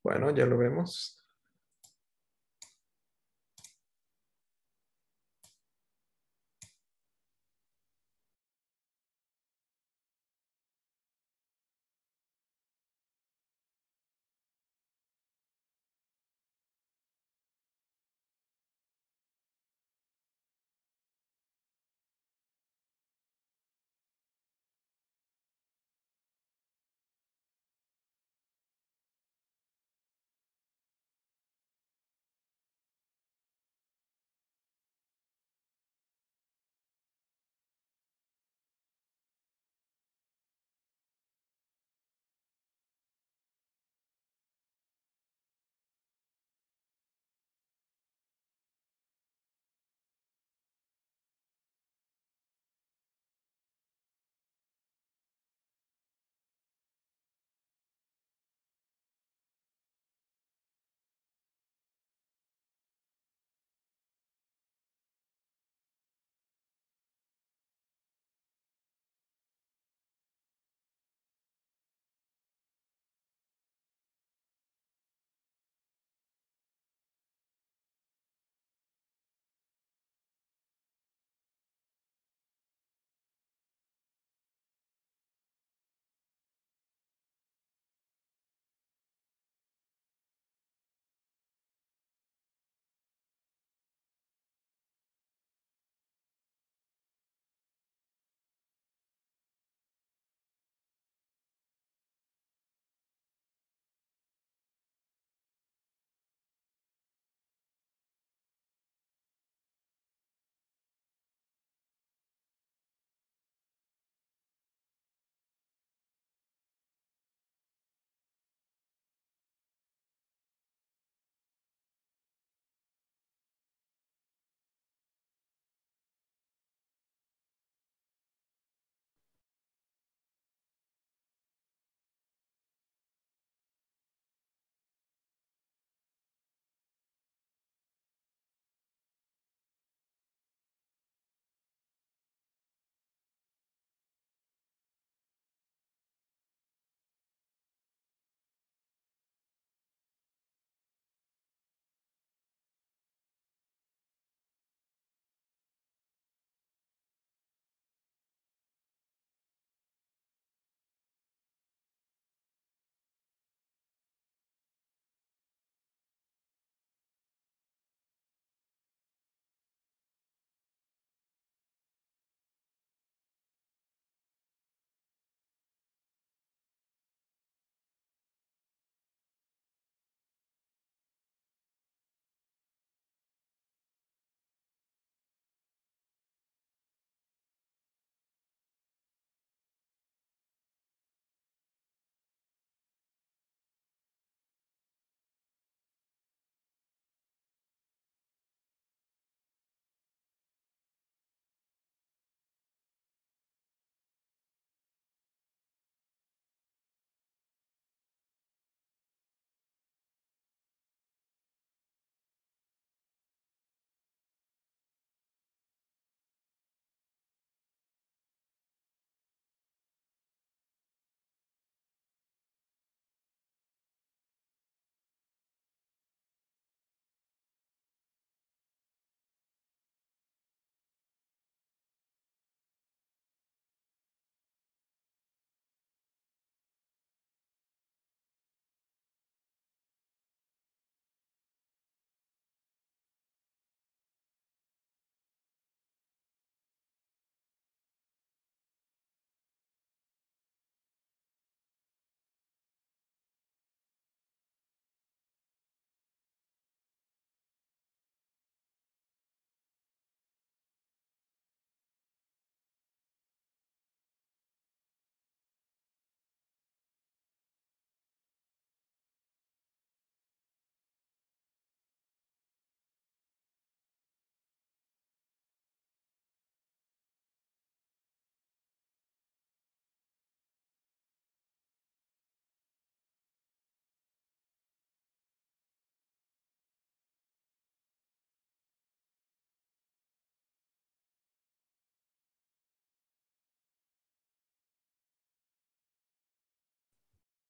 Bueno, ya lo vemos.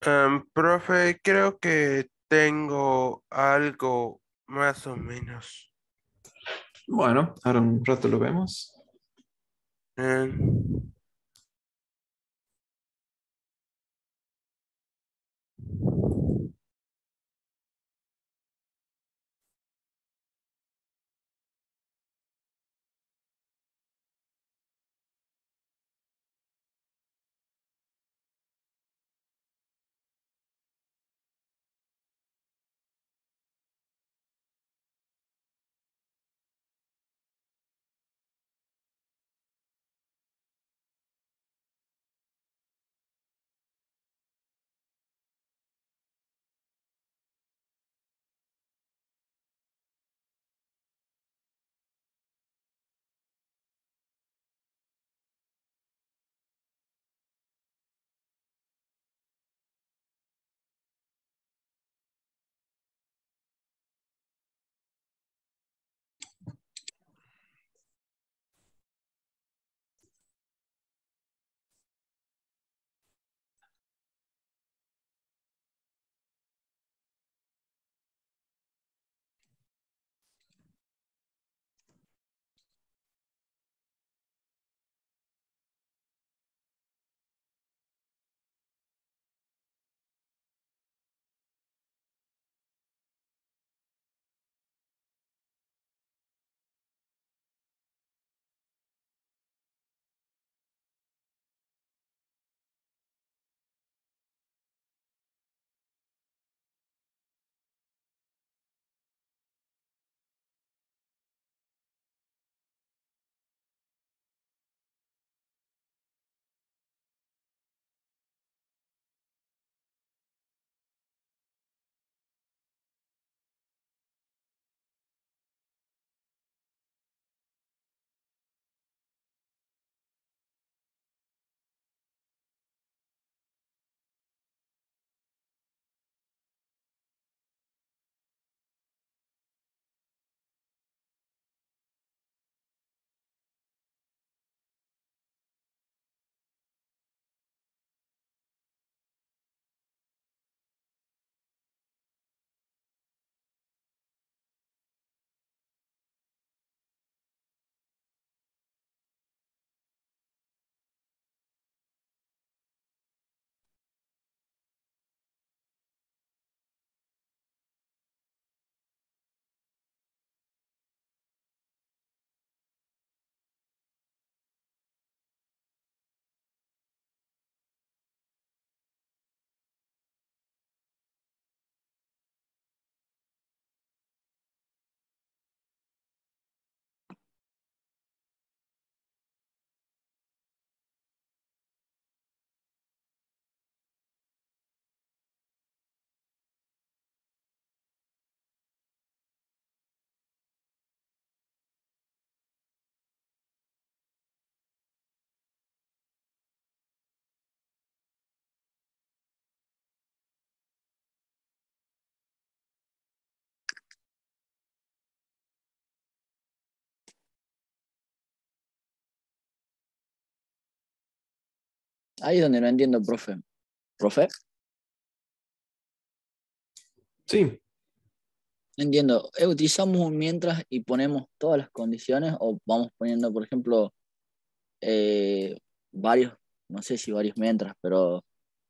Profe, creo que tengo algo más o menos. Bueno, ahora un rato lo vemos. Em, Ahí es donde no entiendo, profe. ¿Profe? Sí, No entiendo. ¿Utilizamos un mientras y ponemos todas las condiciones o vamos poniendo, por ejemplo, eh, varios, no sé si varios mientras, pero,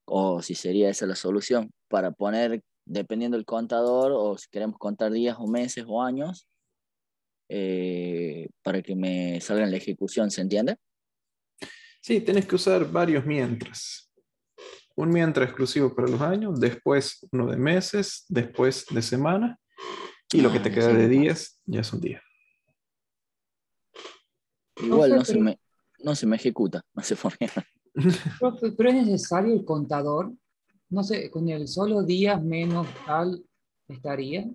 o si sería esa la solución, para poner, dependiendo del contador, o si queremos contar días o meses o años, para que me salga en la ejecución, ¿se entiende? sí, tenés que usar varios mientras. Un mientras exclusivo para los años, después uno de meses, después de semana, y lo que te Ya queda sé de qué pasa. días ya es un día. Igual Profe, pero, no se me ejecuta, no sé por qué. profe, pero es necesario el contador. No sé, con el solo días menos tal estaría.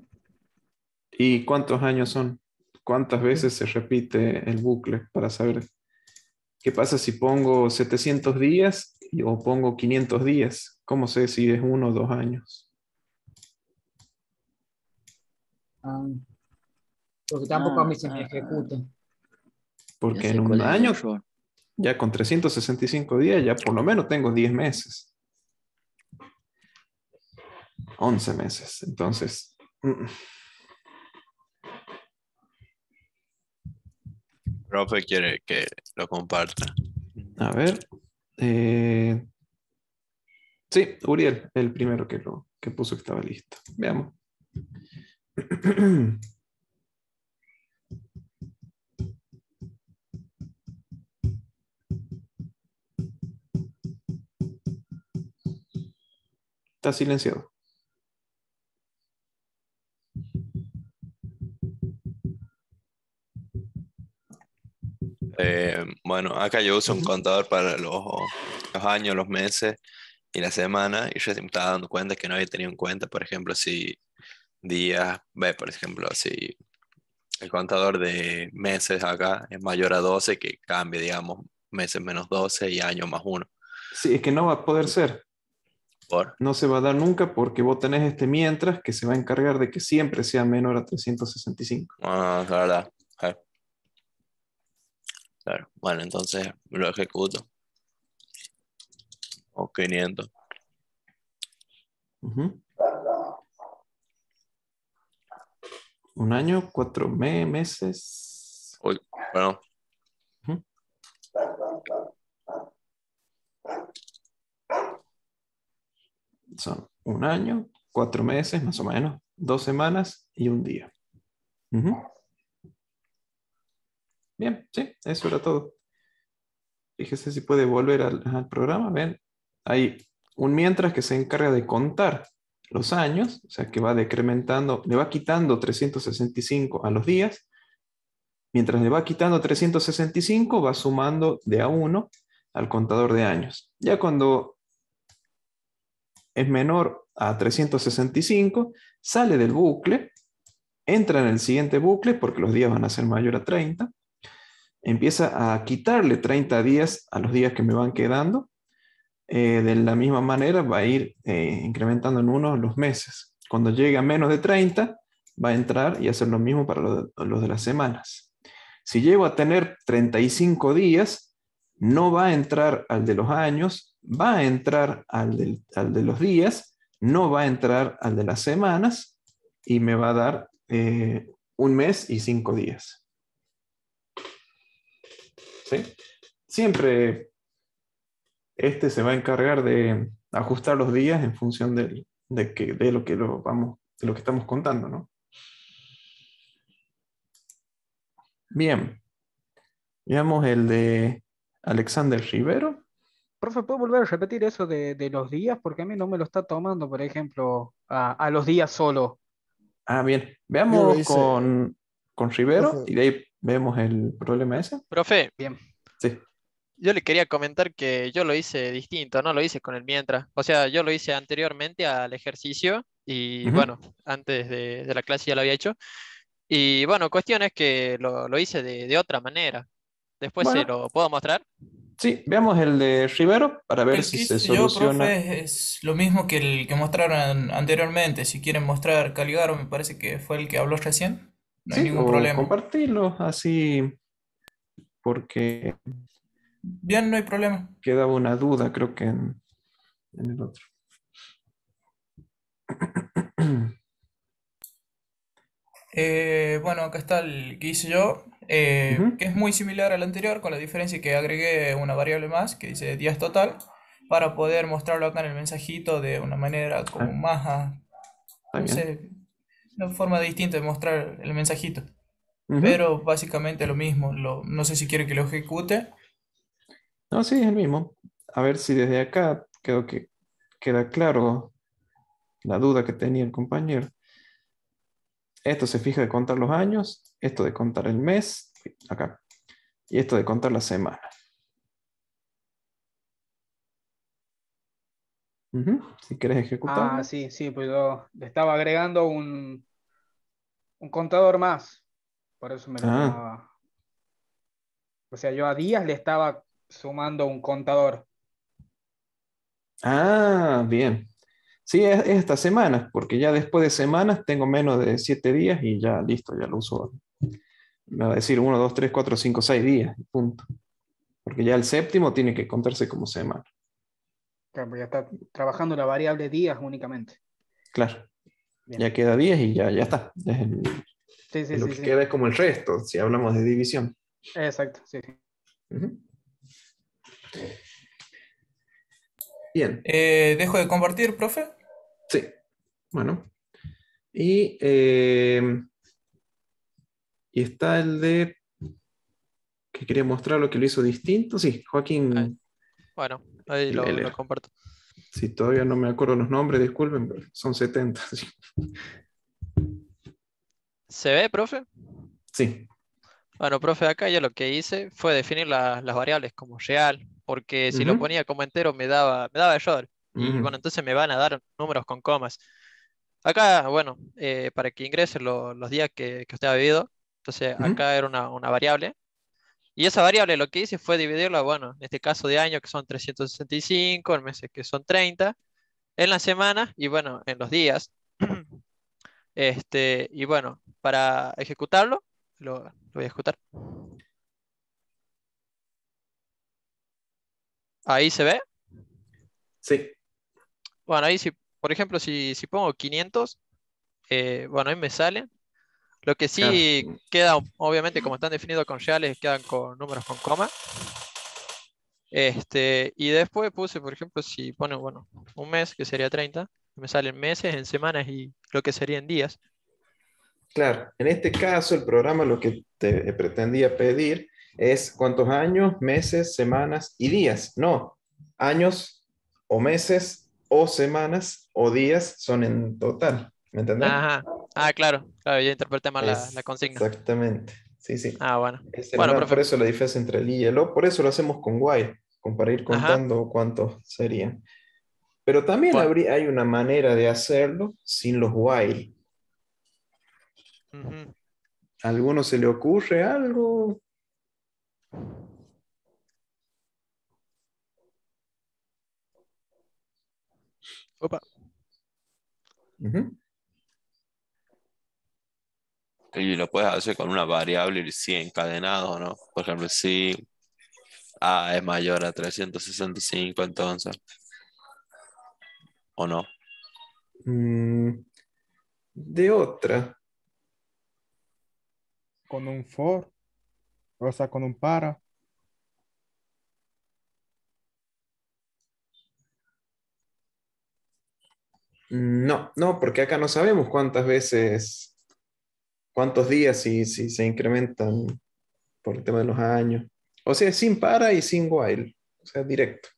¿Y cuántos años son? ¿Cuántas veces se repite el bucle para saber qué pasa si pongo 700 días o pongo 500 días? ¿Cómo sé si es 1 o 2 años? Ah, porque tampoco a Ah, mí se me ejecuta. ya Porque en sé cuál un es el año, error. ya con 365 días, ya por lo menos tengo 10 meses. 11 meses. Entonces, Profe quiere que lo comparta. a ver. Sí, Uriel, el primero que puso que estaba listo. Veamos. Está silenciado. Bueno, acá yo uso un contador para los años, los meses y la semana. Y yo me estaba dando cuenta que no había tenido en cuenta, por ejemplo, si días, ve, por ejemplo, si el contador de meses acá es mayor a 12, que cambie, digamos, meses menos 12 y año más 1. Sí, es que no va a poder ser. Por. No se va a dar nunca porque vos tenés este mientras que se va a encargar de que siempre sea menor a 365. Ah, la verdad. Claro. Bueno, entonces lo ejecuto. O 500. Ujú. Un año, 4 meses. Uy, bueno. Ujú. Son un año, 4 meses más o menos, 2 semanas y un día. Ujú. Bien, sí, eso era todo. Fíjese si puede volver al programa. Ven, hay un mientras que se encarga de contar los años, o sea que va decrementando, le va quitando 365 a los días. Mientras le va quitando 365, va sumando de a 1 al contador de años. Ya cuando es menor a 365, sale del bucle, entra en el siguiente bucle porque los días van a ser mayor a 30, empieza a quitarle 30 días a los días que me van quedando. De la misma manera va a ir incrementando en 1 los meses. Cuando llegue a menos de 30, va a entrar y hacer lo mismo para los de las semanas. Si llego a tener 35 días, no va a entrar al de los años, va a entrar al de los días, no va a entrar al de las semanas y me va a dar 1 mes y 5 días. ¿Sí? Siempre este se va a encargar de ajustar los días en función de lo que estamos contando, ¿no? Bien. Veamos el de Alexander Rivero. Profe, ¿puedo volver a repetir eso de los días? Porque a mí no me lo está tomando, por ejemplo, a los días solo. Ah, bien. Yo lo Veamos hice, con Rivero profe. y de ahí vemos el problema ese. Profe, Bien. Sí. yo le quería comentar que yo lo hice distinto, no lo hice con el mientras. O sea, yo lo hice anteriormente al ejercicio y Ujú. bueno, antes de la clase ya lo había hecho. Y bueno, cuestión es que lo hice de otra manera. Después se Bueno, lo puedo mostrar. sí, veamos el de Rivero para ver El si que se hice yo, soluciona. profe, es lo mismo que el que mostraron anteriormente. Si quieren mostrar Caligaro, me parece que fue el que habló recién. No hay Sí, ningún o problema. compartirlo así porque Bien, no hay problema. quedaba una duda, creo que en el otro. Bueno, acá está el que hice yo, Ujú. que es muy similar al anterior, con la diferencia que agregué una variable más que dice días total, para poder mostrarlo acá en el mensajito de una manera como Ah, más, está no bien. sé, una forma distinta de mostrar el mensajito. Ujú. Pero básicamente lo mismo. No sé si quiere que lo ejecute. No, sí, es el mismo. A ver si desde acá creo que queda claro la duda que tenía el compañero. Esto se fija de contar los años, esto de contar el mes, acá, y esto de contar la semana. Ujú. Si quieres Ah, ejecutarlo. sí, sí, pues yo le estaba agregando un contador más. Por eso me lo Ah, tomaba. O sea, yo a días le estaba sumando un contador. bien. Sí, es estas semanas, porque ya después de semanas tengo menos de 7 días y ya listo, ya lo uso. Me va a decir 1, 2, 3, 4, 5, 6 días, punto. Porque ya el séptimo tiene que contarse como semana. Claro, pues ya está trabajando la variable días únicamente. Claro, Bien. ya queda 10 y ya está. Sí, sí, Lo sí, que sí. queda es como el resto, si hablamos de división. Exacto, sí, sí. Ujú. Bien, ¿Dejo de compartir, profe? sí, bueno. Y está el de que quería mostrar lo que lo hizo distinto. Sí, Ahí. Joaquín Bueno, ahí lo Leller. comparto. Si todavía no me acuerdo los nombres, disculpen, pero son 70. Sí. ¿Se ve, profe? Sí. Bueno, profe, acá yo lo que hice fue definir las variables como real, porque si lo Ujú, ponía como entero me daba error. Y ujú, bueno, entonces me van a dar números con comas. Acá, bueno, para que ingrese los días que usted ha vivido, entonces ujú. acá era una variable. Y esa variable lo que hice fue dividirla, bueno, en este caso de años que son 365, en meses que son 30, en las semanas y bueno, en los días. Y bueno, para ejecutarlo, lo voy a ejecutar. Ahí se ve. Sí, Bueno, ahí si, por ejemplo, si pongo 500, bueno, ahí me sale. Lo que claro. sí queda, obviamente, como están definidos con reales, quedan con números con coma. Y después puse, por ejemplo, si pone, bueno, un mes, que sería 30, me salen meses, en semanas y lo que serían días. Claro, en este caso el programa lo que te pretendía pedir es cuántos años, meses, semanas y días. No, años o meses o semanas o días son en total. ¿Me entendés? Ajá. Ah, claro, claro, yo interpreté mal la Es consigna. exactamente. Sí, sí. Ah, bueno. Bueno, Por profe. eso la diferencia entre el I y el O. Por eso lo hacemos con while, para ir Ajá. contando cuántos serían. Pero también Bueno. hay una manera de hacerlo sin los while. Ujú. ¿A alguno se le ocurre algo? Opa. Ujú. Y lo puedes hacer con una variable si encadenado, ¿no? Por ejemplo, si A es mayor a 365, entonces, o no. Mm, de otra. Con un for, o sea, con un para. No, no, porque acá no sabemos cuántas veces, cuántos días si se incrementan por el tema de los años. O sea, sin para y sin while. O sea, directo.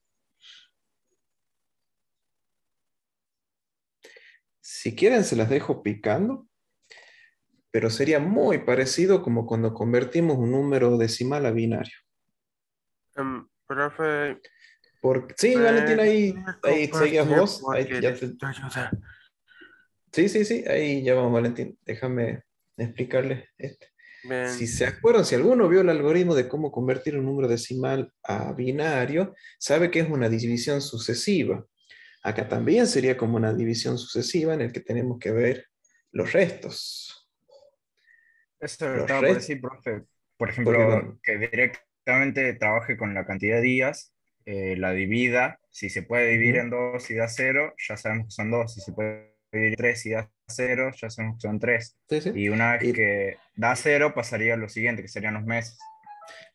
Si quieren, se las dejo picando, pero sería muy parecido como cuando convertimos un número decimal a binario. Profe, Sí, Valentín, ¿me ahí seguías compartir vos. Ahí porque ya necesito ayuda? Sí, sí, sí, ahí ya vamos, Valentín. Déjame explicarles esto. Si Ven. se acuerdan, si alguno vio el algoritmo de cómo convertir un número decimal a binario, sabe que es una división sucesiva. Acá también sería como una división sucesiva en el que tenemos que ver los restos. Eso lo Los estaba por restos, decir, profe. Por porque ejemplo, que directamente trabaje con la cantidad de días, la divida. Si se puede dividir Ujú, en dos y da cero, ya sabemos que son dos. Si se puede dividir en tres y da cero, ya sabemos que son tres. sí, sí. Y una vez Y que da cero, pasaría a lo siguiente, que serían los meses.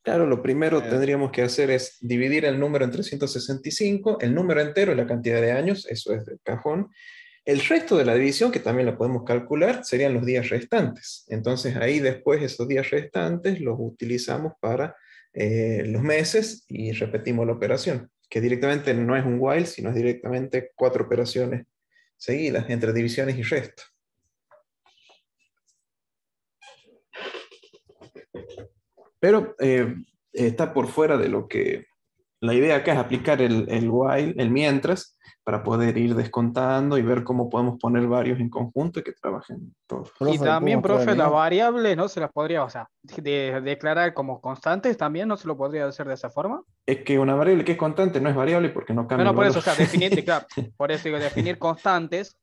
claro, lo primero Eh, tendríamos que hacer es dividir el número en 365, el número entero y la cantidad de años, eso es de cajón. El resto de la división, que también la podemos calcular, serían los días restantes. Entonces ahí después esos días restantes los utilizamos para los meses y repetimos la operación, que directamente no es un while, sino es directamente 4 operaciones seguidas entre divisiones y resto. Pero está por fuera de lo que... La idea acá es aplicar el while, el mientras, para poder ir descontando y ver cómo podemos poner varios en conjunto y que trabajen todos. Y Profe, ¿puedo también, mostrar el profe, las mío? variables no se las podría, o sea, declarar como constantes también no se lo podría hacer de esa forma. Es que una variable que es constante no es variable porque no No, cambia no, el por valor. eso, o sea, claro, por eso digo, definir constantes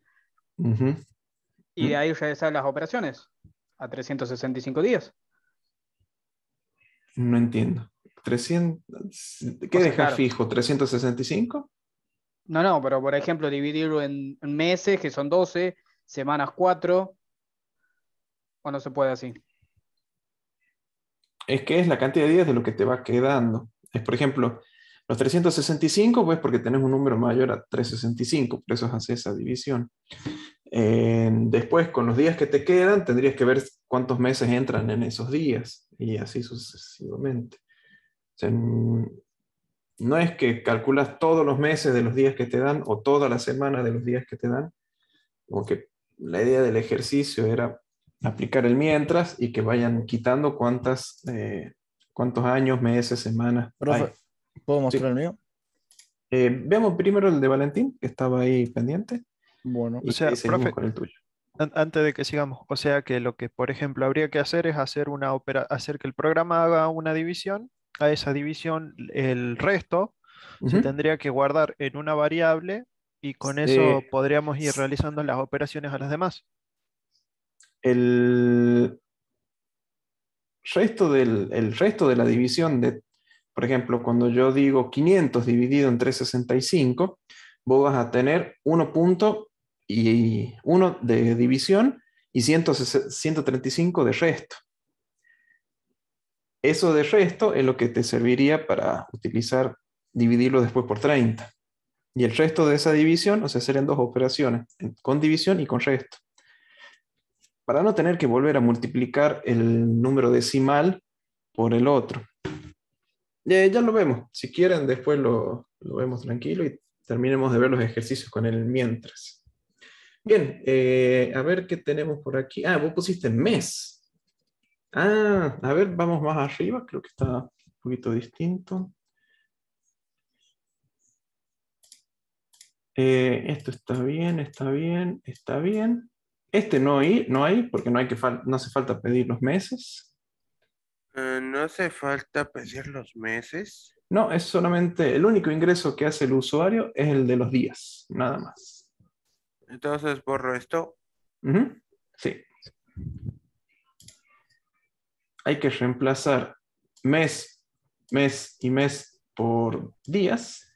Ujú. y de ahí realizar las operaciones a 365 días. No entiendo. 300, ¿qué O sea, dejas claro, fijo? ¿365? No, pero por ejemplo, dividirlo en meses, que son 12, semanas 4, o no se puede así. Es que es la cantidad de días de lo que te va quedando. Es, por ejemplo, los 365, pues porque tenés un número mayor a 365, por eso haces esa división. Después, con los días que te quedan, tendrías que ver cuántos meses entran en esos días, y así sucesivamente. O sea, no es que calculas todos los meses de los días que te dan, o toda la semana de los días que te dan, como que la idea del ejercicio era aplicar el mientras y que vayan quitando cuántos años, meses, semanas hay. Profe, ¿puedo Sí. mostrar el mío? Veamos primero el de Valentín, que estaba ahí pendiente, Bueno. y O sea, ahí seguimos profe, con el tuyo. antes de que sigamos, o sea que lo que, por ejemplo, habría que hacer es hacer que el programa haga una división. A esa división, el resto se Ujú. tendría que guardar en una variable y con eso Eh, podríamos ir realizando las operaciones a las demás. el el resto de la división por ejemplo, cuando yo digo 500 dividido en 365, vos vas a tener 1 de división y 135 de resto. Eso de resto es lo que te serviría para dividirlo después por 30. Y el resto de esa división, o sea, serían dos operaciones, con división y con resto. Para no tener que volver a multiplicar el número decimal por el otro. Ya lo vemos. Si quieren, después lo vemos tranquilo y terminemos de ver los ejercicios con el mientras. Bien, a ver qué tenemos por aquí. Ah, vos pusiste mes. Ah, a ver, vamos más arriba. Creo que está un poquito distinto. Esto está bien, está bien, está bien. Este no hay porque no hace falta pedir los meses. No hace falta pedir los meses. No, es solamente el único ingreso que hace el usuario es el de los días, nada más. Entonces borro esto. Ujú, sí. Hay que reemplazar mes, mes y mes por días.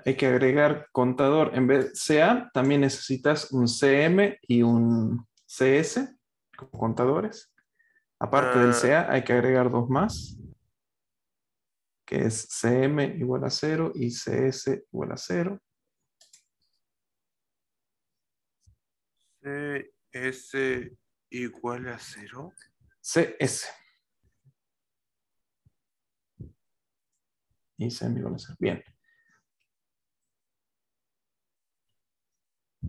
Hay que agregar contador. En vez de CA, también necesitas un CM y un CS como contadores. Aparte del CA, hay que agregar dos más, que es CM igual a 0 y CS igual a 0. CS igual a 0. CS. Y CM igual a 0. Bien.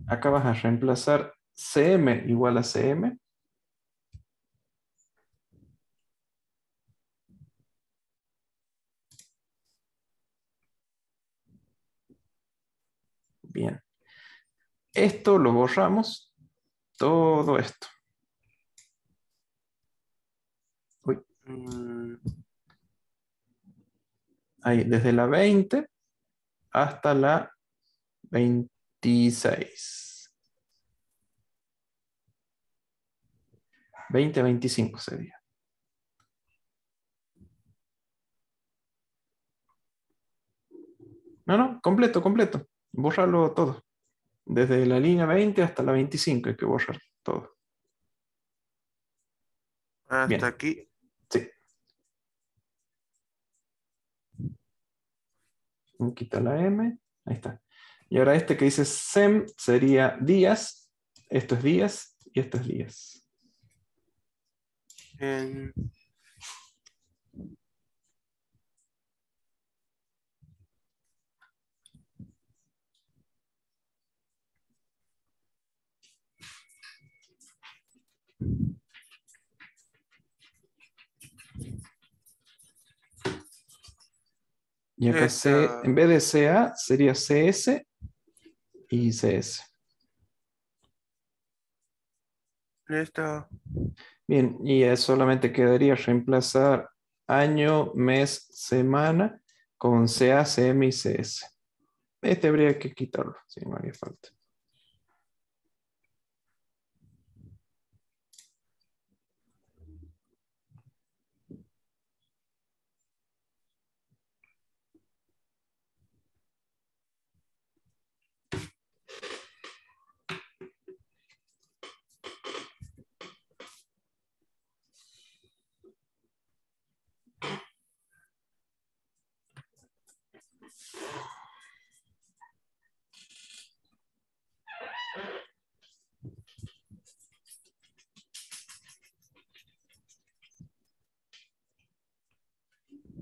Acá vas a reemplazar CM igual a CM. Bien. Esto lo borramos. Todo esto. Uy. Ahí, desde la 20 hasta la 26. 20-25 sería. No, completo, completo. Bórralo todo. Desde la línea 20 hasta la 25 hay que borrar todo. Hasta Bien. aquí. Sí. Quita la M. Ahí está. Y ahora este que dice SEM sería días. Esto es días y esto es días. Y acá en vez de CA sería CS y CS. Listo. Bien, y solamente quedaría reemplazar año, mes, semana con CA, CM y CS. Este habría que quitarlo, si no haría falta.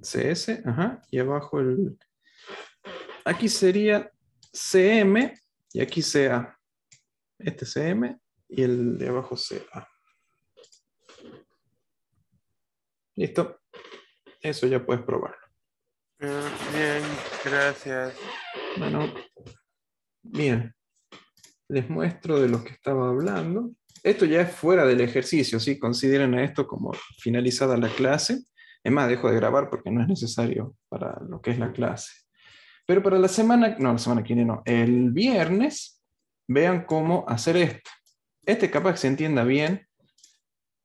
CS, ajá, y abajo el... Aquí sería CM y aquí CA. Este CM y el de abajo CA. Listo. Eso ya puedes probarlo. Bien, gracias. Bueno, bien. Les muestro de lo que estaba hablando. Esto ya es fuera del ejercicio, ¿sí? Consideren a esto como finalizada la clase. Es más, dejo de grabar porque no es necesario para lo que es la clase. Pero para la semana, no, la semana que viene no, el viernes, vean cómo hacer esto. Este capaz que se entienda bien,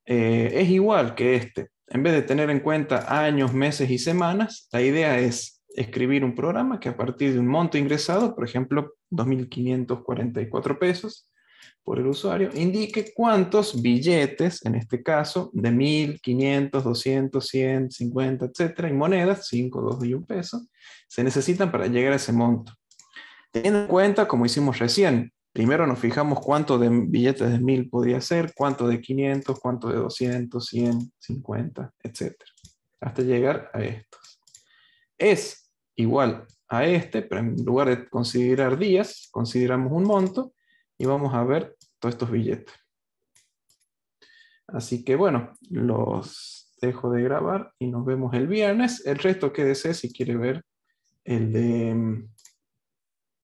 es igual que este. En vez de tener en cuenta años, meses y semanas, la idea es escribir un programa que a partir de un monto ingresado, por ejemplo, 2.544 pesos por el usuario, indique cuántos billetes, en este caso, de 1.000, 500, 200, 100, 50, etcétera, y monedas, 5, 2 y 1 peso, se necesitan para llegar a ese monto. Teniendo en cuenta, como hicimos recién, primero nos fijamos cuánto de billetes de 1.000 podría ser, cuánto de 500, cuánto de 200, 100, 50, etcétera, hasta llegar a estos. Es igual a este, pero en lugar de considerar días, consideramos un monto y vamos a ver todos estos billetes. Así que bueno, los dejo de grabar y nos vemos el viernes. El resto quédese si quiere ver el de